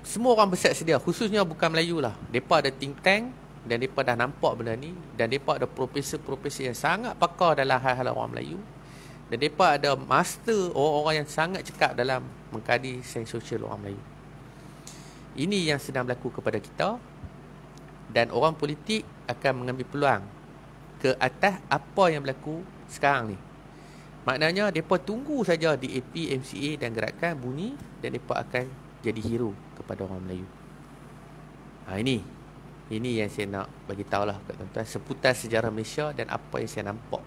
semua orang bersedia, khususnya bukan Melayu lah. Mereka ada think tank dan mereka dah nampak benda ni. Dan mereka ada profesor-profesor yang sangat pakar dalam hal-hal orang Melayu. Dan mereka ada master, orang-orang yang sangat cekap dalam mengkaji sains sosial orang Melayu. Ini yang sedang berlaku kepada kita. Dan orang politik akan mengambil peluang ke atas apa yang berlaku sekarang ni. Maknanya mereka tunggu saja DAP, MCA dan gerakan bunyi, dan mereka akan jadi hero kepada orang Melayu. Ini yang saya nak bagi tahu lah kat tuan-tuan seputar sejarah Malaysia dan apa yang saya nampak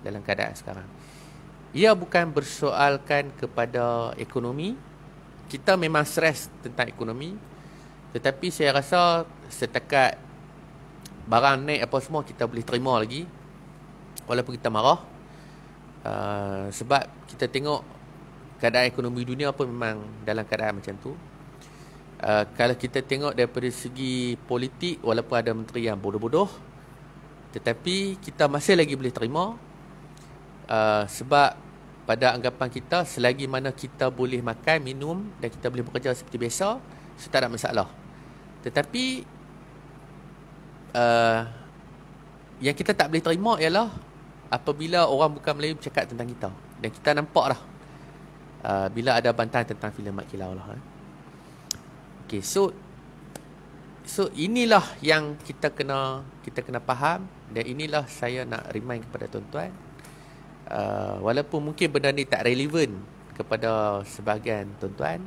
dalam keadaan sekarang. Ia bukan bersoalkan kepada ekonomi. Kita memang stres tentang ekonomi, tetapi saya rasa setakat barang naik apa semua kita boleh terima lagi, walaupun kita marah. Sebab kita tengok keadaan ekonomi dunia pun memang dalam keadaan macam tu. Kalau kita tengok daripada segi politik, walaupun ada menteri yang bodoh-bodoh, tetapi kita masih lagi boleh terima. Sebab pada anggapan kita, selagi mana kita boleh makan, minum dan kita boleh bekerja seperti biasa, so tak ada masalah. Tetapi yang kita tak boleh terima ialah apabila orang bukan Melayu bercakap tentang kita. Dan kita nampak dah bila ada bantahan tentang filem Mat Kilau lah. Okay, so inilah yang kita kena faham. Dan inilah saya nak remind kepada tuan-tuan, walaupun mungkin benda ni tak relevan kepada sebahagian tuan-tuan,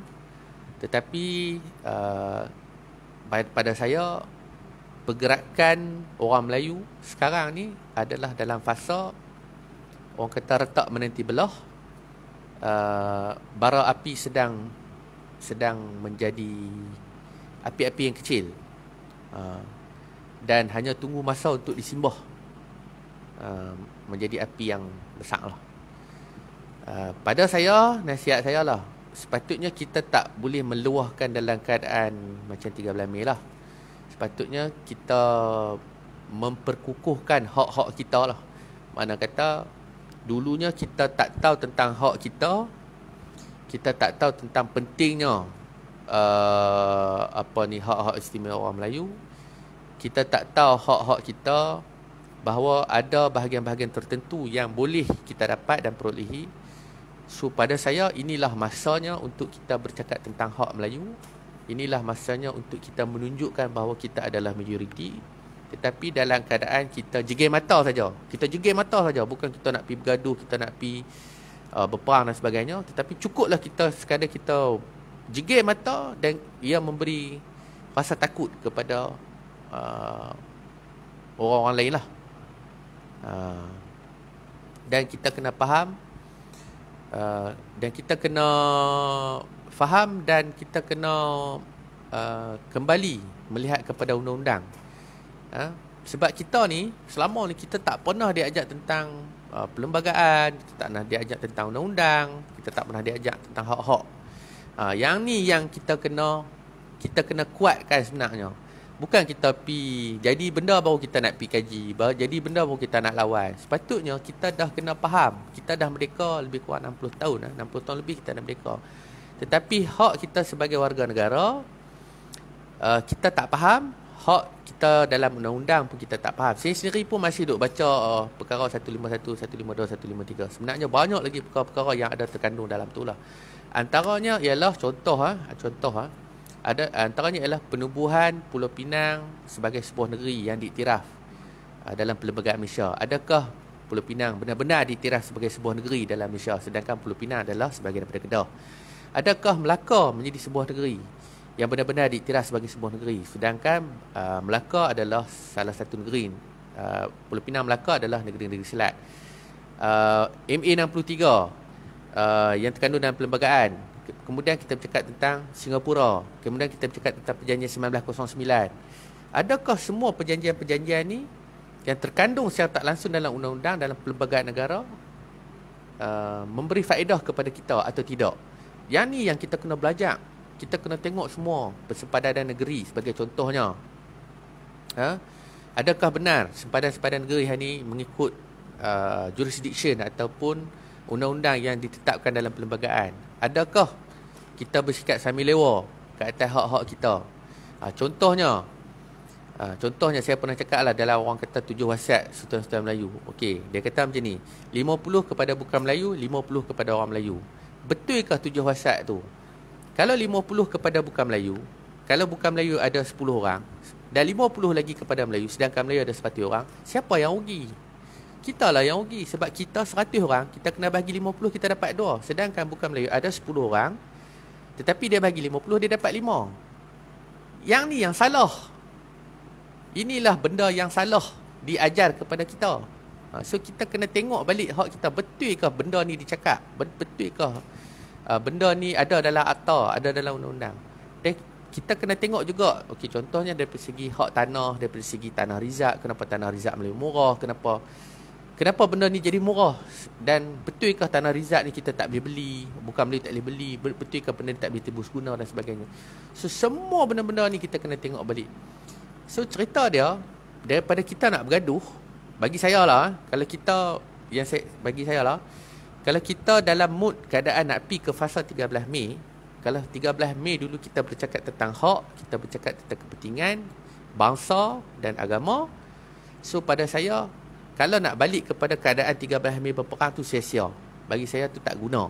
tetapi pada saya, pergerakan orang Melayu sekarang ni adalah dalam fasa orang kata retak menanti belah. Bara api sedang menjadi api-api yang kecil, dan hanya tunggu masa untuk disimbah menjadi api yang besar lah. Pada saya, nasihat saya lah, sepatutnya kita tak boleh meluahkan dalam keadaan macam 13 Mei lah. Sepatutnya kita memperkukuhkan hak-hak kita lah. Mana kata dulunya kita tak tahu tentang hak kita, kita tak tahu tentang pentingnya hak-hak istimewa orang Melayu. Kita tak tahu hak-hak kita, bahawa ada bahagian-bahagian tertentu yang boleh kita dapat dan perolehi. So pada saya, inilah masanya untuk kita bercakap tentang hak Melayu. Inilah masanya untuk kita menunjukkan bahawa kita adalah majoriti. Tetapi dalam keadaan kita jegil mata saja. Kita jegil mata saja, bukan kita nak pergi bergaduh, kita nak pergi berperang dan sebagainya. Tetapi cukuplah kita sekadar kita jegil mata, dan ia memberi rasa takut kepada orang-orang lain lah. Dan kita kena faham, dan kita kena faham, dan kita kena kembali melihat kepada undang-undang. Sebab kita ni, selama ni kita tak pernah diajak tentang perlembagaan, kita tak pernah diajak tentang undang-undang, kita tak pernah diajak tentang hak-hak. Yang ni yang kita kena kuatkan sebenarnya. Bukan kita pi jadi benda baru kita nak pi kaji, jadi benda baru kita nak lawan. Sepatutnya kita dah kena faham. Kita dah merdeka lebih kurang 60 tahun, 60 tahun lebih kita dah merdeka. Tetapi hak kita sebagai warga negara, kita tak faham. Hak kita dalam undang-undang pun kita tak faham. Saya sendiri pun masih duk baca perkara 151, 152, 153. Sebenarnya banyak lagi perkara-perkara yang ada terkandung dalam tu lah. Antaranya ialah contoh ada antaranya ialah penubuhan Pulau Pinang sebagai sebuah negeri yang diiktiraf dalam Perlembagaan Malaysia. Adakah Pulau Pinang benar-benar diiktiraf sebagai sebuah negeri dalam Malaysia, sedangkan Pulau Pinang adalah sebahagian daripada Kedah? Adakah Melaka menjadi sebuah negeri yang benar-benar diiktiraf sebagai sebuah negeri, sedangkan Melaka adalah salah satu negeri, Pulau Pinang Melaka adalah negeri-negeri selat? MA 63 yang terkandung dalam perlembagaan Kemudian kita bercakap tentang Singapura. Kemudian kita bercakap tentang perjanjian 1909. Adakah semua perjanjian-perjanjian ni yang terkandung secara tak langsung dalam undang-undang, dalam perlembagaan negara, memberi faedah kepada kita atau tidak? Yang ni yang kita kena belajar. Kita kena tengok semua persempadanan negeri sebagai contohnya. Adakah benar sempadan-sempadan negeri ni mengikut jurisdiction ataupun undang-undang yang ditetapkan dalam perlembagaan? Adakah kita bersikap sambil lewa ke atas hak-hak kita? Contohnya saya pernah cakap lah, dalam orang kata 7 wasiat Sultan-Sultan Melayu. Okey, dia kata macam ni, 50 kepada bukan Melayu, 50 kepada orang Melayu. Betulkah 7 wasiat tu? Kalau 50 kepada bukan Melayu, kalau bukan Melayu ada 10 orang dan 50 lagi kepada Melayu, sedangkan Melayu ada 100 orang, siapa yang rugi? Kita lah yang rugi. Sebab kita 100 orang, kita kena bagi 50, kita dapat 2. Sedangkan bukan Melayu ada 10 orang, tetapi dia bagi 50, dia dapat 5. Yang ni yang salah. Inilah benda yang salah diajar kepada kita. So kita kena tengok balik hak kita. Betulkah benda ni dicakap? Betulkah benda ni ada dalam akta, ada dalam undang-undang? Dan kita kena tengok juga, okey, contohnya dari segi hak tanah, dari segi tanah rizak, kenapa tanah rizak Melayu murah, kenapa benda ni jadi murah, dan betulkah tanah rizak ni kita tak boleh beli, bukan Melayu tak boleh beli, betulkah benda ni tak boleh tebus guna dan sebagainya. So semua benda-benda ni kita kena tengok balik. So cerita dia, daripada kita nak bergaduh, bagi saya lah, kalau kita dalam mood keadaan nak pergi ke fasa 13 Mei, kalau 13 Mei dulu kita bercakap tentang hak, kita bercakap tentang kepentingan bangsa dan agama. So pada saya, kalau nak balik kepada keadaan 13 Mei berperang tu sia-sia. Bagi saya tu tak guna.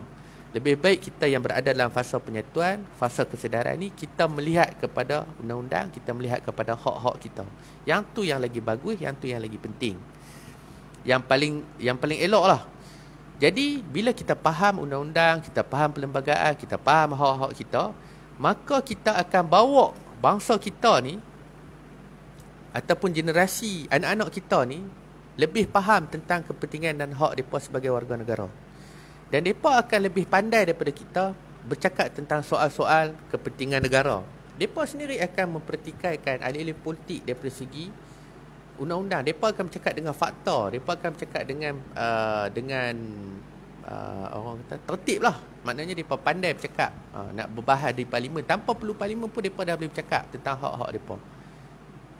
Lebih baik kita yang berada dalam fasa penyatuan, fasa kesedaran ni, kita melihat kepada undang-undang, kita melihat kepada hak-hak kita. Yang tu yang lagi bagus, yang tu yang lagi penting. Yang paling elok lah. Jadi bila kita faham undang-undang, kita faham perlembagaan, kita faham hak-hak kita, maka kita akan bawa bangsa kita ni ataupun generasi anak-anak kita ni lebih faham tentang kepentingan dan hak mereka sebagai warga negara. Dan mereka akan lebih pandai daripada kita bercakap tentang soal-soal kepentingan negara. Mereka sendiri akan mempertikaikan alih-alih politik daripada segi undang-undang. Mereka akan bercakap dengan fakta. Mereka akan bercakap dengan orang kata tertib lah. Maknanya mereka pandai bercakap. Nak berbahas di parlimen. Tanpa perlu parlimen pun mereka dah boleh bercakap tentang hak-hak mereka.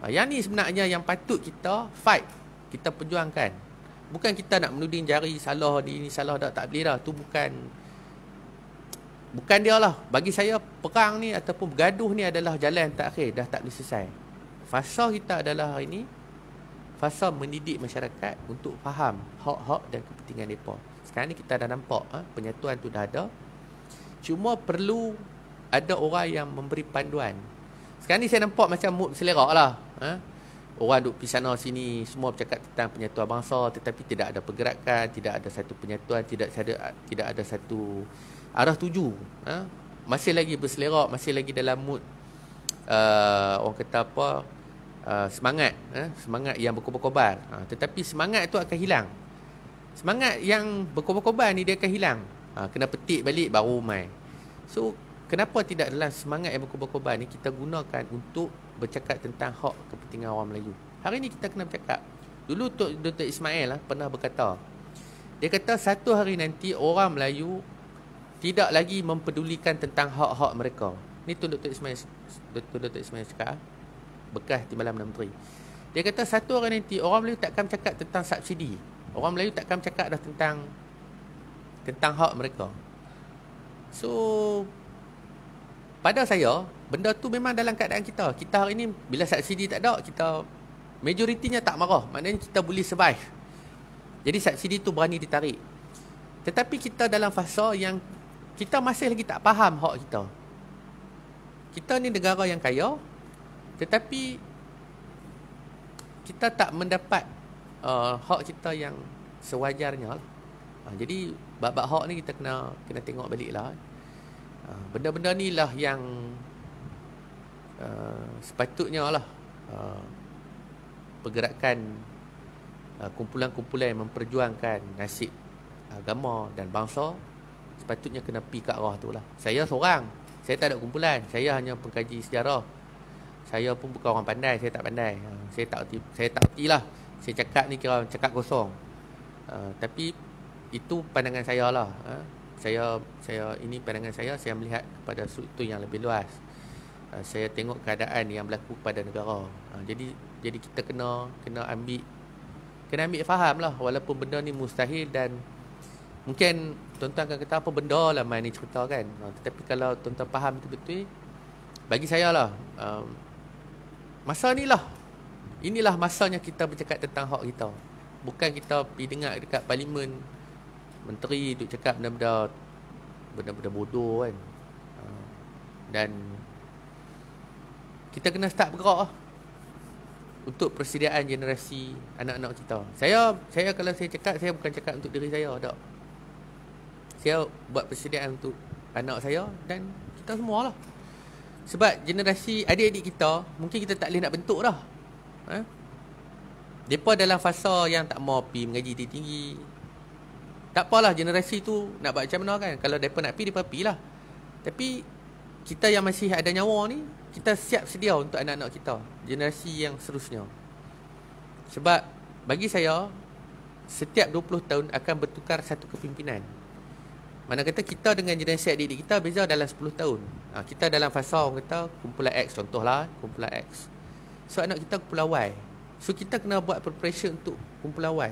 Yang ni sebenarnya yang patut kita fight, kita perjuangkan. Bukan kita nak menuding jari salah di ni, salah tak boleh dah. Tu bukan dia lah. Bagi saya perang ni ataupun bergaduh ni adalah jalan terakhir, dah tak boleh selesai. Fasa kita adalah hari ni fasa mendidik masyarakat untuk faham hak-hak dan kepentingan mereka. Sekarang ni kita dah nampak penyatuan tu dah ada. Cuma perlu ada orang yang memberi panduan. Sekarang ni saya nampak macam mood selerak lah. Orang duduk pergi sana sini, semua bercakap tentang penyatuan bangsa, tetapi tidak ada pergerakan, tidak ada satu penyatuan, tidak ada satu arah tuju. Masih lagi berselerak, masih lagi dalam mood orang kata apa, semangat yang berkobar-kobar. Tetapi semangat itu akan hilang. Semangat yang berkobar-kobar ni dia akan hilang. Kena petik balik baru mai. So kenapa tidak dalam semangat yang berkobar-kobar ni kita gunakan untuk bercakap tentang hak kepentingan orang Melayu. Hari ni kita kena bercakap. Dulu Dr. Ismail pernah berkata, dia kata satu hari nanti orang Melayu tidak lagi mempedulikan tentang hak-hak mereka. Ni tu Dr. Ismail cakap, bekas Timbalan Menteri. Dia kata satu hari nanti orang Melayu takkan bercakap tentang subsidi. Orang Melayu takkan bercakap dah tentang hak mereka. So pada saya, benda tu memang dalam keadaan kita. Kita hari ni, bila subsidi tak ada, kita majoritinya tak marah. Maknanya kita boleh survive. Jadi subsidi tu berani ditarik. Tetapi kita dalam fasa yang kita masih lagi tak faham hak kita. Kita ni negara yang kaya, tetapi kita tak mendapat hak kita yang sewajarnya lah. Jadi bab-bab hak ni kita kena tengok balik lah. Benda-benda ni lah yang sepatutnya lah pergerakan kumpulan-kumpulan yang memperjuangkan nasib agama dan bangsa sepatutnya kena pergi ke arah tu lah. Saya seorang, saya tak ada kumpulan, saya hanya pengkaji sejarah. Saya pun bukan orang pandai, saya tak pandai. Saya tak erti lah. Saya cakap ni kira cakap kosong. Tapi itu pandangan saya lah. Saya ini pandangan saya melihat kepada sudut yang lebih luas. Saya tengok keadaan yang berlaku pada negara. Jadi kita kena ambil faham lah, walaupun benda ni mustahil dan mungkin tuan-tuan akan kata apa benda lah main ni cerita kan. Tetapi kalau tuan-tuan faham betul-betul, bagi saya lah, masa ni lah, inilah masanya kita bercakap tentang hak kita. Bukan kita pergi dengar dekat parlimen menteri duk cakap benda-benda bodoh kan. Dan kita kena start bergerak lah untuk persediaan generasi anak-anak kita. Saya kalau saya cakap, saya bukan cakap untuk diri saya, tak. Saya buat persediaan untuk anak saya dan kita semua lah. Sebab generasi adik-adik kita, mungkin kita tak boleh nak bentuk dah. Mereka dalam fasa yang tak mau pergi mengaji tinggi-tinggi. Tak apalah, generasi tu nak buat macam mana kan. Kalau mereka nak pergi, mereka pergi lah. Tapi kita yang masih ada nyawa ni, kita siap sedia untuk anak-anak kita, generasi yang seterusnya. Sebab bagi saya, setiap 20 tahun akan bertukar satu kepimpinan. Mana kata kita dengan generasi adik-adik kita beza dalam 10 tahun. Kita dalam fasa orang kata kumpulan X, contohlah kumpulan X. So anak kita kumpulan Y. So kita kena buat preparation untuk kumpulan Y,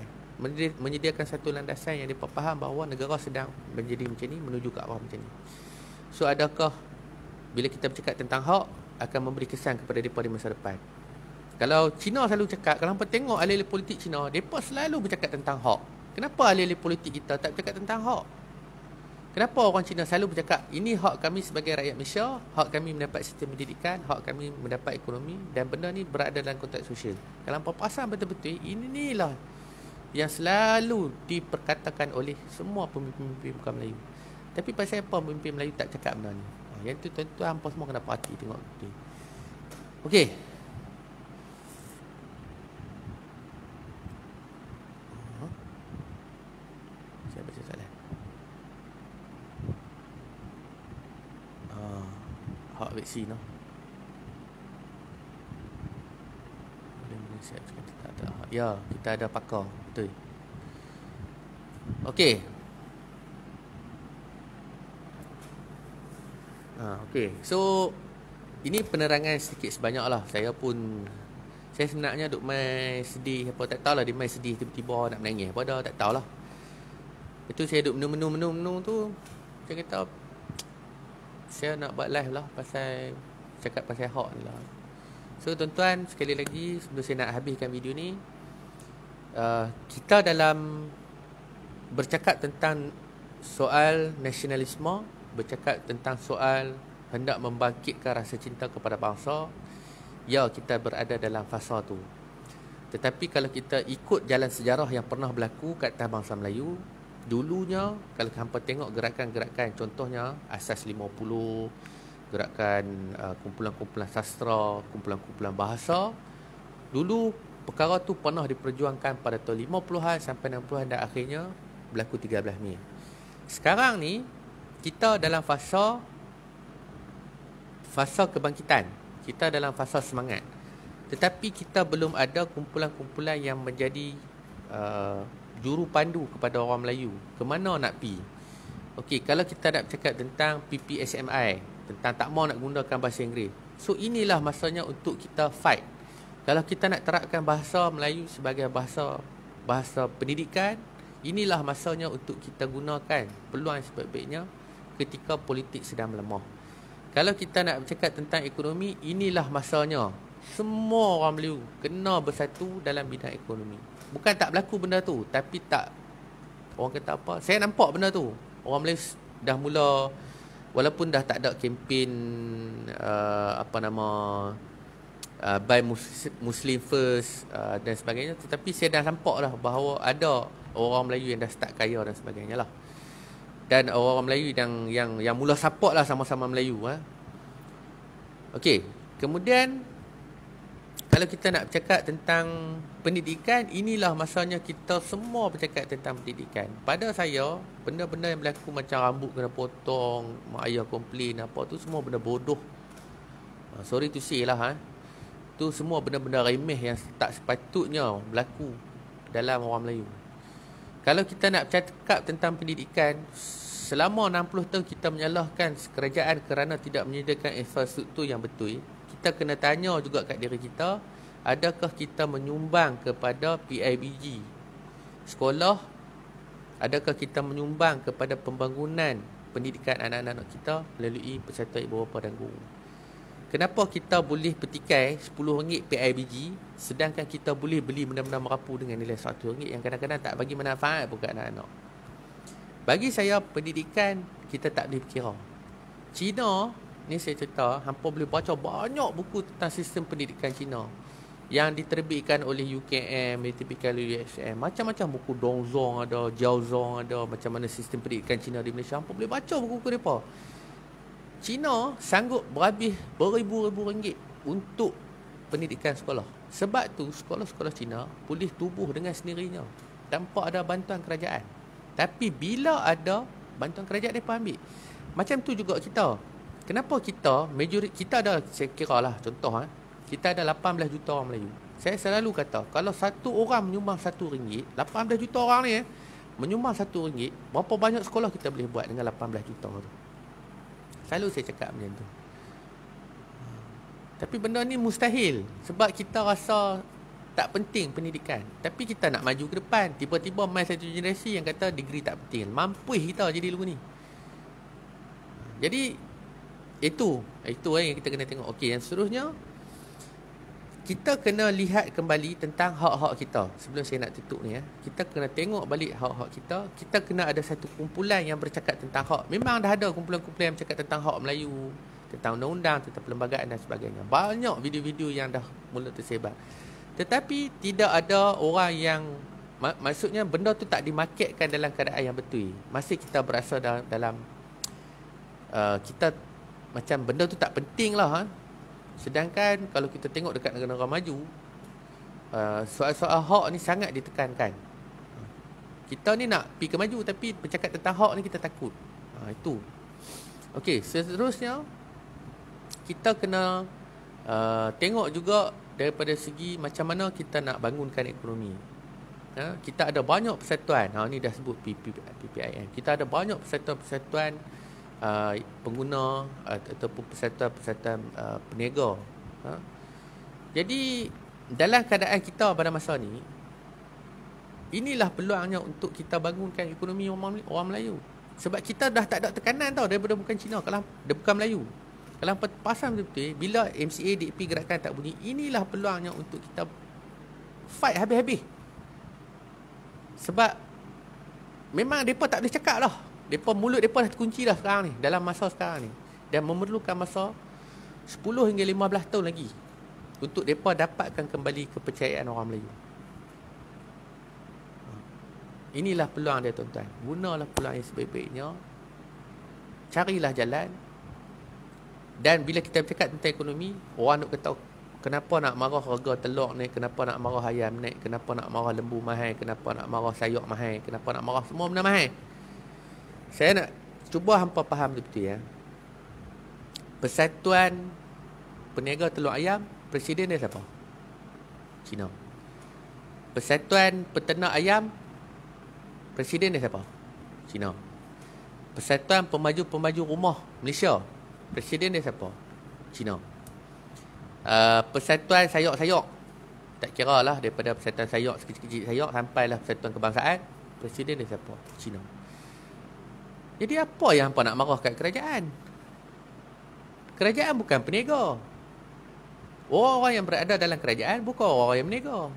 menyediakan satu landasan yang mereka faham bahawa negara sedang menjadi macam ni, menuju ke arah macam ni. So adakah bila kita bercakap tentang hak, akan memberi kesan kepada mereka di masa depan. Kalau Cina selalu cakap, kalau hampa tengok ahli-ahli politik Cina, mereka selalu bercakap tentang hak. Kenapa ahli-ahli politik kita tak bercakap tentang hak? Kenapa orang Cina selalu bercakap, ini hak kami sebagai rakyat Malaysia, hak kami mendapat sistem pendidikan, hak kami mendapat ekonomi, dan benda ni berada dalam konteks sosial. Kalau hampa perasan betul-betul, inilah yang selalu diperkatakan oleh semua pemimpin bukan Melayu. Tapi pasal apa pemimpin Melayu tak cakap benda ni? Yang tu tuan-tuan hampa semua kena perhati tengok betul. Okey. Saya baca soalan. Hak vaksin noh. Ya, kita ada pakar, betul. Okey. Okey. So ini penerangan sedikit sebanyak lah. Saya sebenarnya duk main sedih apa tak tahulah, dia main sedih tiba-tiba nak menangis apa dah tak tahulah. Itu saya duk menung tu, saya kata saya nak buat live lah cakap pasal hak ni lah. So tuan-tuan, sekali lagi sebelum saya nak habiskan video ni, kita dalam bercakap tentang soal nasionalisme, bercakap tentang soal hendak membangkitkan rasa cinta kepada bangsa, ya, kita berada dalam fasa tu. Tetapi kalau kita ikut jalan sejarah yang pernah berlaku kat atas bangsa Melayu, dulunya kalau hampa tengok gerakan-gerakan, contohnya Asas 50, gerakan kumpulan-kumpulan sastra, kumpulan-kumpulan bahasa, dulu perkara tu pernah diperjuangkan pada tahun 50-an sampai 60-an dan akhirnya berlaku 13 Mei. Sekarang ni kita dalam fasa kebangkitan, kita dalam fasa semangat. Tetapi kita belum ada kumpulan-kumpulan yang menjadi juru pandu kepada orang Melayu ke mana nak pi. Okey, kalau kita nak bercakap tentang PPSMI, tentang tak mau nak gunakan bahasa Inggeris, so inilah masanya untuk kita fight. Kalau kita nak terapkan bahasa Melayu sebagai bahasa pendidikan, inilah masanya untuk kita gunakan peluang sebaik-baiknya ketika politik sedang melemah. Kalau kita nak bercakap tentang ekonomi, inilah masanya semua orang Melayu kena bersatu dalam bidang ekonomi. Bukan tak berlaku benda tu, tapi tak, orang kata apa, saya nampak benda tu. Orang Melayu dah mula, walaupun dah tak ada kempen buy Muslim first dan sebagainya, tetapi saya dah nampak dah bahawa ada orang Melayu yang dah start kaya dan sebagainya lah. Dan orang Melayu yang mula support lah sama-sama Melayu. Okey, kemudian kalau kita nak bercakap tentang pendidikan, inilah masanya kita semua bercakap tentang pendidikan. Pada saya, benda-benda yang berlaku macam rambut kena potong, mak ayah komplain apa tu, semua benda bodoh. Sorry to say lah, tu semua benda-benda remeh yang tak sepatutnya berlaku dalam orang Melayu. Kalau kita nak bercakap tentang pendidikan, selama 60 tahun kita menyalahkan kerajaan kerana tidak menyediakan infrastruktur yang betul, kita kena tanya juga kat diri kita, adakah kita menyumbang kepada PIBG sekolah? Adakah kita menyumbang kepada pembangunan pendidikan anak-anak kita melalui Persatuan Ibu Bapa dan Guru? Kenapa kita boleh petikai RM10 PIBG sedangkan kita boleh beli benda-benda merapu dengan nilai RM100 yang kadang-kadang tak bagi manfaat pun kat anak-anak? Bagi saya, pendidikan kita tak boleh kira. Cina ni saya cerita, hampa boleh baca banyak buku tentang sistem pendidikan Cina yang diterbitkan oleh UKM, diterbitkan oleh USM. Macam-macam buku Dongzong ada, Jiaozong ada, macam mana sistem pendidikan Cina di Malaysia. Hampa boleh baca buku mereka. Cina sanggup berhabis beribu-ribu ringgit untuk pendidikan sekolah. Sebab tu sekolah-sekolah Cina boleh tubuh dengan sendirinya tanpa ada bantuan kerajaan. Tapi bila ada bantuan kerajaan, mereka ambil. Macam tu juga kita. Kenapa kita, kita ada, saya kira lah contoh, kita ada 18 juta orang Melayu. Saya selalu kata, kalau satu orang menyumbang RM1, 18 juta orang ni menyumbang RM1, berapa banyak sekolah kita boleh buat dengan 18 juta tu? Selalu saya cakap macam tu. Tapi benda ni mustahil. Sebab kita rasa tak penting pendidikan. Tapi kita nak maju ke depan. Tiba-tiba mai satu generasi yang kata degree tak penting. Mampus kita jadi lagu ni. Jadi itu yang kita kena tengok. Okey, yang seterusnya, kita kena lihat kembali tentang hak-hak kita. Sebelum saya nak tutup ni, kita kena tengok balik hak-hak kita. Kita kena ada satu kumpulan yang bercakap tentang hak. Memang dah ada kumpulan-kumpulan yang bercakap tentang hak Melayu, tentang undang-undang, tentang perlembagaan dan sebagainya. Banyak video-video yang dah mula tersebar. Tetapi tidak ada orang yang, maksudnya benda tu tak dimarketkan dalam keadaan yang betul. Masih kita berasa dalam kita macam benda tu tak penting lah. Sedangkan kalau kita tengok dekat negara-negara maju, soal-soal hak ni sangat ditekankan. Kita ni nak pergi ke maju, tapi bercakap tentang hak ni kita takut. Itu. Okey, seterusnya kita kena tengok juga daripada segi macam mana kita nak bangunkan ekonomi. Kita ada banyak persatuan. Ni dah sebut PPIM. Kita ada banyak persatuan-persatuan pengguna ataupun persatuan-persatuan peniaga. Jadi dalam keadaan kita pada masa ni, inilah peluangnya untuk kita bangunkan ekonomi orang Melayu. Sebab kita dah tak ada tekanan tau daripada bukan Cina, kalau dia bukan Melayu. Kalau pasal betul-betul, bila MCA, DAP gerakan tak bunyi, inilah peluangnya untuk kita fight habis-habis. Sebab memang mereka tak boleh cakap lah. Mulut mereka dah terkunci dah sekarang ni, dalam masa sekarang ni. Dan memerlukan masa 10 hingga 15 tahun lagi untuk mereka dapatkan kembali kepercayaan orang Melayu. Inilah peluang dia, tuan-tuan. Gunalah peluang yang sebaik-baiknya. Carilah jalan. Dan bila kita bercakap tentang ekonomi, orang nak kata kenapa nak marah harga telur ni, kenapa nak marah ayam naik, kenapa nak marah lembu mahal, kenapa nak marah sayur mahal, kenapa nak marah semua benda mahal. Saya nak cuba hampa faham betul-betul. Persatuan Peniaga Telur Ayam, presiden dia siapa? Cina. Persatuan Peternak Ayam, presiden dia siapa? Cina. Persatuan Pemaju Rumah Malaysia, presiden dia siapa? Cina. Persatuan Sayur-Sayur, tak kira lah, daripada persatuan sayur, sekecil-kecil sayur sampailah persatuan kebangsaan, presiden dia siapa? Cina. Jadi apa yang hampa nak marah kat kerajaan? Kerajaan bukan peniaga. Orang yang berada dalam kerajaan bukan orang yang meniaga.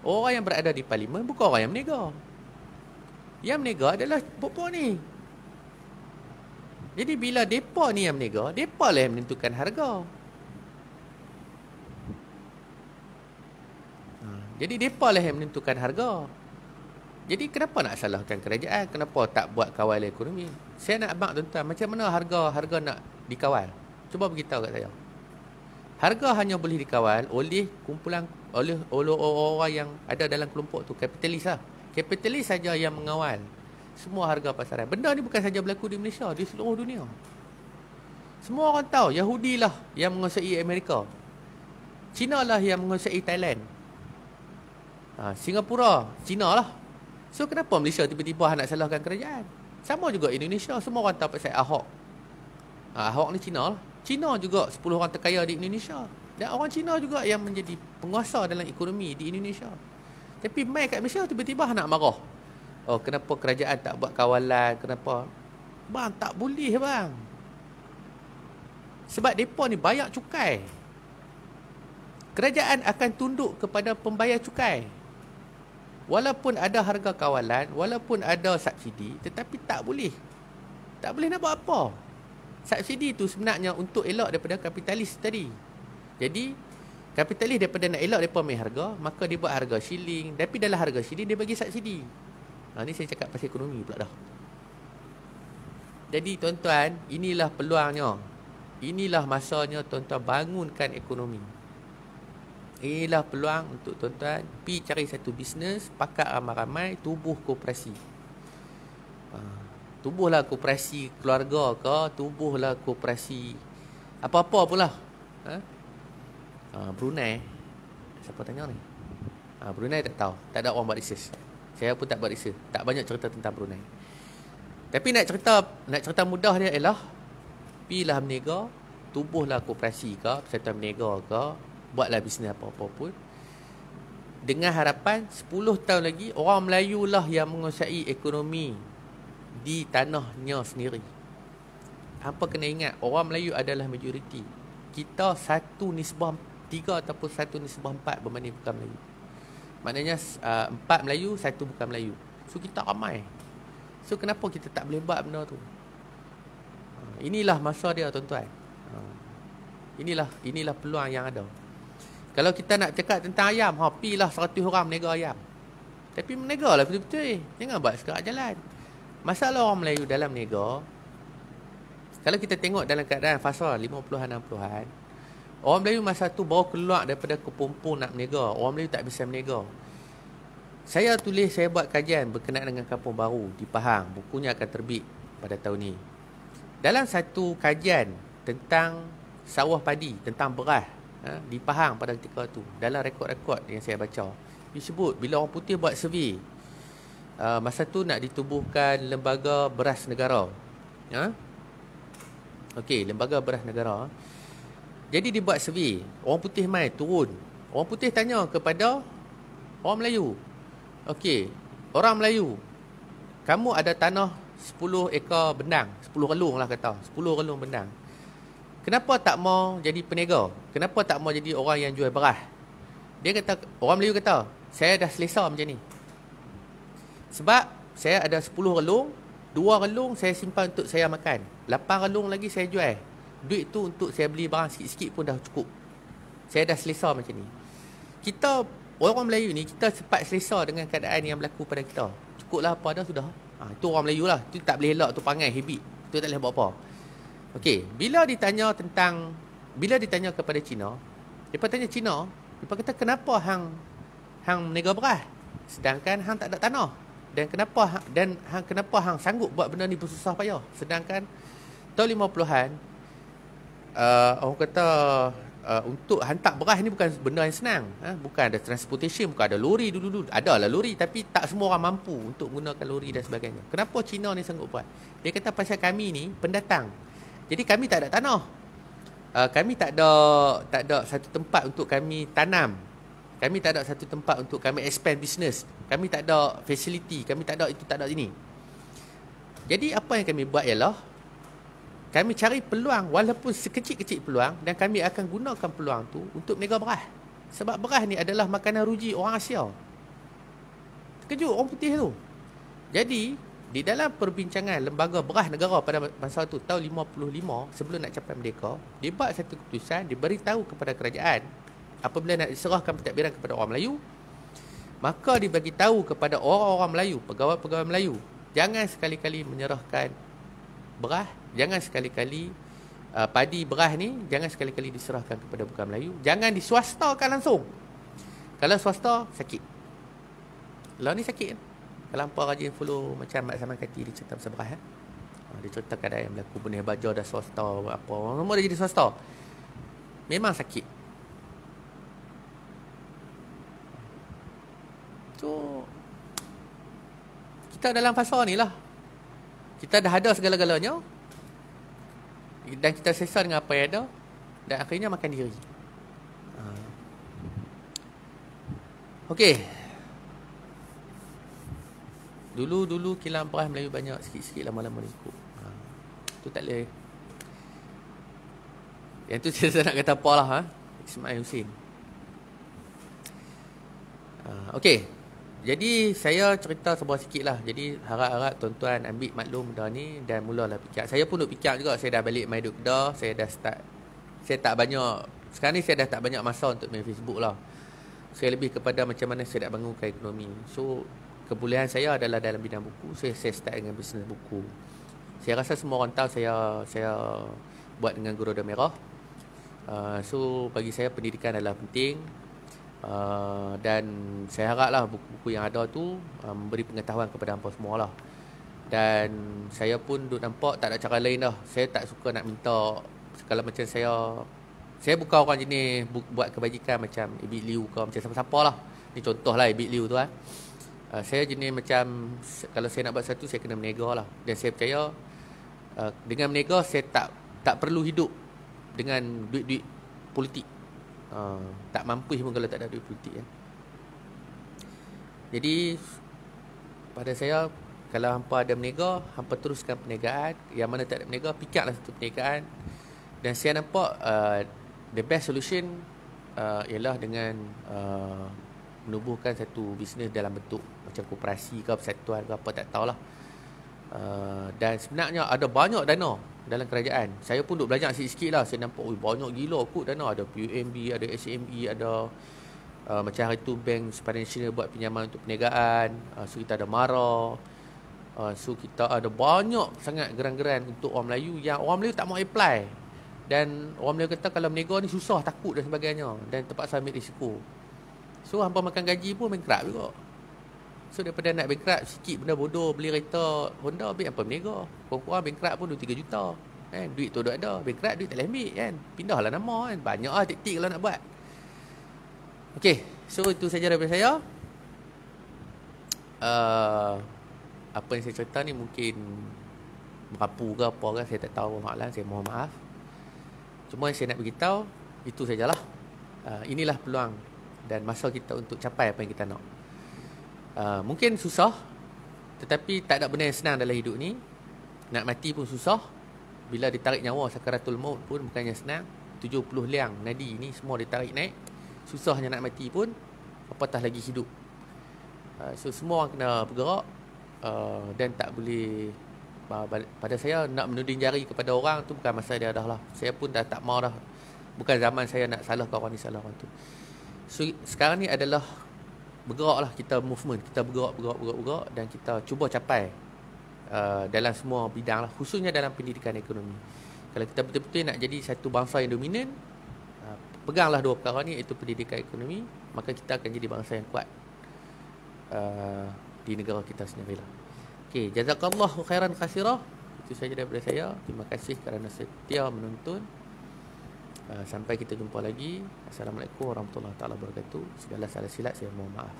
Orang yang berada di parlimen bukan orang yang meniaga. Yang meniaga adalah mereka ni. Jadi bila mereka ni yang meniaga, mereka lah yang menentukan harga. Jadi mereka lah yang menentukan harga. Jadi kenapa nak salahkan kerajaan? Kenapa tak buat kawal ekonomi? Saya nak abang tuan-tuan, macam mana harga nak dikawal? Cuba beritahu kat saya. Harga hanya boleh dikawal oleh kumpulan, oleh orang-orang yang ada dalam kelompok tu, kapitalis lah. Kapitalis saja yang mengawal semua harga pasaran. Benda ni bukan saja berlaku di Malaysia, di seluruh dunia. Semua orang tahu Yahudi lah yang menguasai Amerika, Cina lah yang menguasai Thailand, Singapura, Cina lah. So kenapa Malaysia tiba-tiba nak salahkan kerajaan? Sama juga Indonesia, semua orang tahu pasal Ahok. Ahok ni Cina lah. Cina juga 10 orang terkaya di Indonesia. Dan orang Cina juga yang menjadi penguasa dalam ekonomi di Indonesia. Tapi mai kat Malaysia tiba-tiba nak marah. Oh, kenapa kerajaan tak buat kawalan? Kenapa? Bang, tak boleh bang. Sebab mereka ni bayar cukai. Kerajaan akan tunduk kepada pembayar cukai. Walaupun ada harga kawalan, walaupun ada subsidi, tetapi tak boleh. Tak boleh nak buat apa. Subsidi tu sebenarnya untuk elak daripada kapitalis tadi. Jadi, kapitalis daripada nak elak mereka main harga, maka dia buat harga shilling. Tapi dalam harga shilling, dia bagi subsidi. Ni saya cakap pasal ekonomi pula dah. Jadi, tuan-tuan, inilah peluangnya. Inilah masanya tuan-tuan bangunkan ekonomi. Inilah peluang untuk tuan-tuan pergi cari satu bisnes, pakat ramai-ramai, tubuh koperasi. Tubuhlah koperasi keluarga ke, tubuhlah koperasi apa-apa pula. Brunei, siapa tanya ni? Brunei tak tahu, tak ada orang buat research. Saya pun tak buat research, tak banyak cerita tentang Brunei. Tapi nak cerita mudah dia ialah pilah berniaga, tubuhlah koperasi ke, persatuan berniaga ke, buatlah bisnes apa-apa pun. Dengan harapan 10 tahun lagi orang Melayu lah yang menguasai ekonomi di tanahnya sendiri. Hampa kena ingat, orang Melayu adalah majoriti. Kita 1:3 ataupun 1:4 berbanding bukan Melayu. Maknanya 4 Melayu, 1 bukan Melayu. So kita ramai. So kenapa kita tak boleh buat benda tu? Inilah masa dia, tuan-tuan. Inilah peluang yang ada. Kalau kita nak cakap tentang ayam, pilah 100 orang menega ayam. Tapi menega lah betul-betul. Jangan buat sekerak jalan. Masalah orang Melayu dalam menega, kalau kita tengok dalam keadaan fasa 50-an, 60-an, orang Melayu masa tu baru keluar daripada kepompong nak menega. Orang Melayu tak bisa menega. Saya buat kajian berkenaan dengan kampung baru di Pahang. Bukunya akan terbit pada tahun ni. Dalam satu kajian tentang sawah padi, tentang beras di Pahang pada ketika tu, dalam rekod-rekod yang saya baca, disebut bila orang putih buat survey, masa tu nak ditubuhkan lembaga beras negara. Okey, lembaga beras negara. Jadi dibuat survey, orang putih mai turun. Orang putih tanya kepada orang Melayu. Okey, orang Melayu, kamu ada tanah 10 ekar bendang, 10 relung lah kata, 10 relung bendang. Kenapa tak mau jadi peniaga? Kenapa tak mau jadi orang yang jual beras? Dia kata, orang Melayu kata, saya dah selesa macam ni. Sebab saya ada 10 relung, 2 relung saya simpan untuk saya makan, 8 relung lagi saya jual. Duit tu untuk saya beli barang sikit-sikit pun dah cukup. Saya dah selesa macam ni. Kita, orang Melayu ni, kita cepat selesa dengan keadaan yang berlaku pada kita. Cukuplah apa dah, sudah. Itu orang Melayu lah. Itu tak boleh elak, tu perangai, habit. Itu tak boleh buat apa. Okey, bila ditanya kepada Cina, mereka tanya Cina, mereka kata, kenapa hang menega beras sedangkan hang tak ada tanah? Dan kenapa hang sanggup buat benda ni bersusah payah? Sedangkan tahun 50-an, orang kata untuk hantar beras ni bukan benda yang senang. Bukan ada transportation, bukan ada lori dulu. Adalah lori, tapi tak semua orang mampu untuk menggunakan lori dan sebagainya. Kenapa Cina ni sanggup buat? Dia kata pasal kami ni pendatang. Jadi kami tak ada tanah. Kami tak ada satu tempat untuk kami tanam. Kami tak ada satu tempat untuk kami expand business. Kami tak ada facility, kami tak ada itu, tak ada ini. Jadi apa yang kami buat ialah kami cari peluang, walaupun sekecil-kecil peluang, dan kami akan gunakan peluang tu untuk meniaga beras. Sebab beras ni adalah makanan ruji orang Asia. Terkejut orang putih tu. Jadi, di dalam perbincangan lembaga beras negara pada masa tu, tahun 55, sebelum nak capai merdeka, dia buat satu keputusan, dia beritahu kepada kerajaan, apabila nak diserahkan pentadbiran kepada orang Melayu, maka dibagi tahu kepada orang-orang Melayu, pegawai-pegawai Melayu, jangan sekali-kali menyerahkan beras, jangan sekali-kali padi beras ni jangan sekali-kali diserahkan kepada bukan Melayu. Jangan diswastakan langsung. Kalau swasta, sakit. Lah ni sakit kan. Kalau hampa rajin follow macam Mat Saman Kati dia cerita pasal beras. Dia ceritakan ada yang berlaku benih baja dah swasta apa. Semua dia jadi swasta. Memang sakit. So kita dalam fasa ni lah. Kita dah ada segala-galanya dan kita sesat dengan apa yang ada dan akhirnya makan diri. Okey. Dulu kilang beras Melayu banyak, sikit-sikit lama-lama ikut. Tu tak boleh. Yang tu saya nak kata apa lah. Ismail Hussein. Okey. Jadi saya cerita sebuah sikit lah. Jadi harap-harap tuan-tuan ambil maklum benda ni dan mulalah fikir. Saya pun duk fikir juga. Saya dah balik main duk Kedah. Saya dah start. Saya tak banyak. Sekarang ni saya dah tak banyak masa untuk main Facebook lah. Saya lebih kepada macam mana saya nak bangunkan ekonomi. So kebolehan saya adalah dalam bidang buku. Saya start dengan bisnes buku. Saya rasa semua orang tahu saya buat dengan Guru Roda Merah. So bagi saya pendidikan adalah penting. Dan saya haraplah buku-buku yang ada tu memberi pengetahuan kepada hampa semua lah. Dan saya pun duk nampak tak ada cara lain dah. Saya tak suka nak minta. Kalau macam saya bukan orang jenis buat kebajikan macam Ibit Liu ke macam siapa-siapa lah. Ni contoh lah Ibit Liu tu kan. Saya jenis macam kalau saya nak buat satu saya kena berniaga lah. Dan saya percaya dengan berniaga saya tak perlu hidup dengan duit-duit politik. Tak mampu pun kalau tak ada duit politik kan. Jadi pada saya kalau hampa ada berniaga, hampa teruskan perniagaan. Yang mana tak ada berniaga, fikirlah satu perniagaan. Dan saya nampak the best solution ialah dengan menubuhkan satu bisnes dalam bentuk macam koperasi ke persatuan ke apa tak tahulah. Dan sebenarnya ada banyak dana dalam kerajaan. Saya pun duk belajar sikit-sikit lah. Saya nampak banyak gila kot dana. Ada PUMB, ada SME, ada macam hari tu Bank Financial buat pinjaman untuk perniagaan. So kita ada MARA. So kita ada banyak sangat geran-geran untuk orang Melayu yang orang Melayu tak mau apply. Dan orang Melayu kata kalau berniaga ni susah, takut dan sebagainya. Dan terpaksa ambil risiko. So hampa makan gaji pun bankrupt juga. So daripada nak bankrupt sikit benda bodoh, beli kereta Honda, ambil apa berniaga. Kurang-kurang bankrupt pun 2-3 juta kan. Duit tu ada, bankrupt duit tak boleh ambil kan. Pindahlah nama kan. Banyak lah taktik kalau nak buat. Okay, so itu saja daripada saya. Apa yang saya cerita ni mungkin merapu ke apa ke, saya tak tahu. Saya mohon maaf. Cuma yang saya nak beritahu itu sajalah. Inilah peluang dan masa kita untuk capai apa yang kita nak. Mungkin susah, tetapi tak ada benda yang senang dalam hidup ni. Nak mati pun susah. Bila ditarik nyawa sakaratul maut pun bukannya senang. 70 liang nadi ni semua ditarik naik. Susahnya nak mati pun, apatah lagi hidup. So semua orang kena bergerak. Dan tak boleh pada saya nak menuding jari kepada orang tu bukan masa dia dah lah. Saya pun dah tak mau dah. Bukan zaman saya nak salahkan orang ni, salah orang tu. So sekarang ni adalah bergeraklah, kita movement, kita bergerak dan kita cuba capai dalam semua bidang lah, khususnya dalam pendidikan ekonomi. Kalau kita betul-betul nak jadi satu bangsa yang dominan, peganglah dua perkara ni, iaitu pendidikan ekonomi, maka kita akan jadi bangsa yang kuat di negara kita sendiri lah. Okey, jazakallahu khairan katsira. Itu saja daripada saya. Terima kasih kerana setia menonton. Sampai kita jumpa lagi. Assalamualaikum warahmatullahi wabarakatuh. Segala salah silap saya mohon maaf.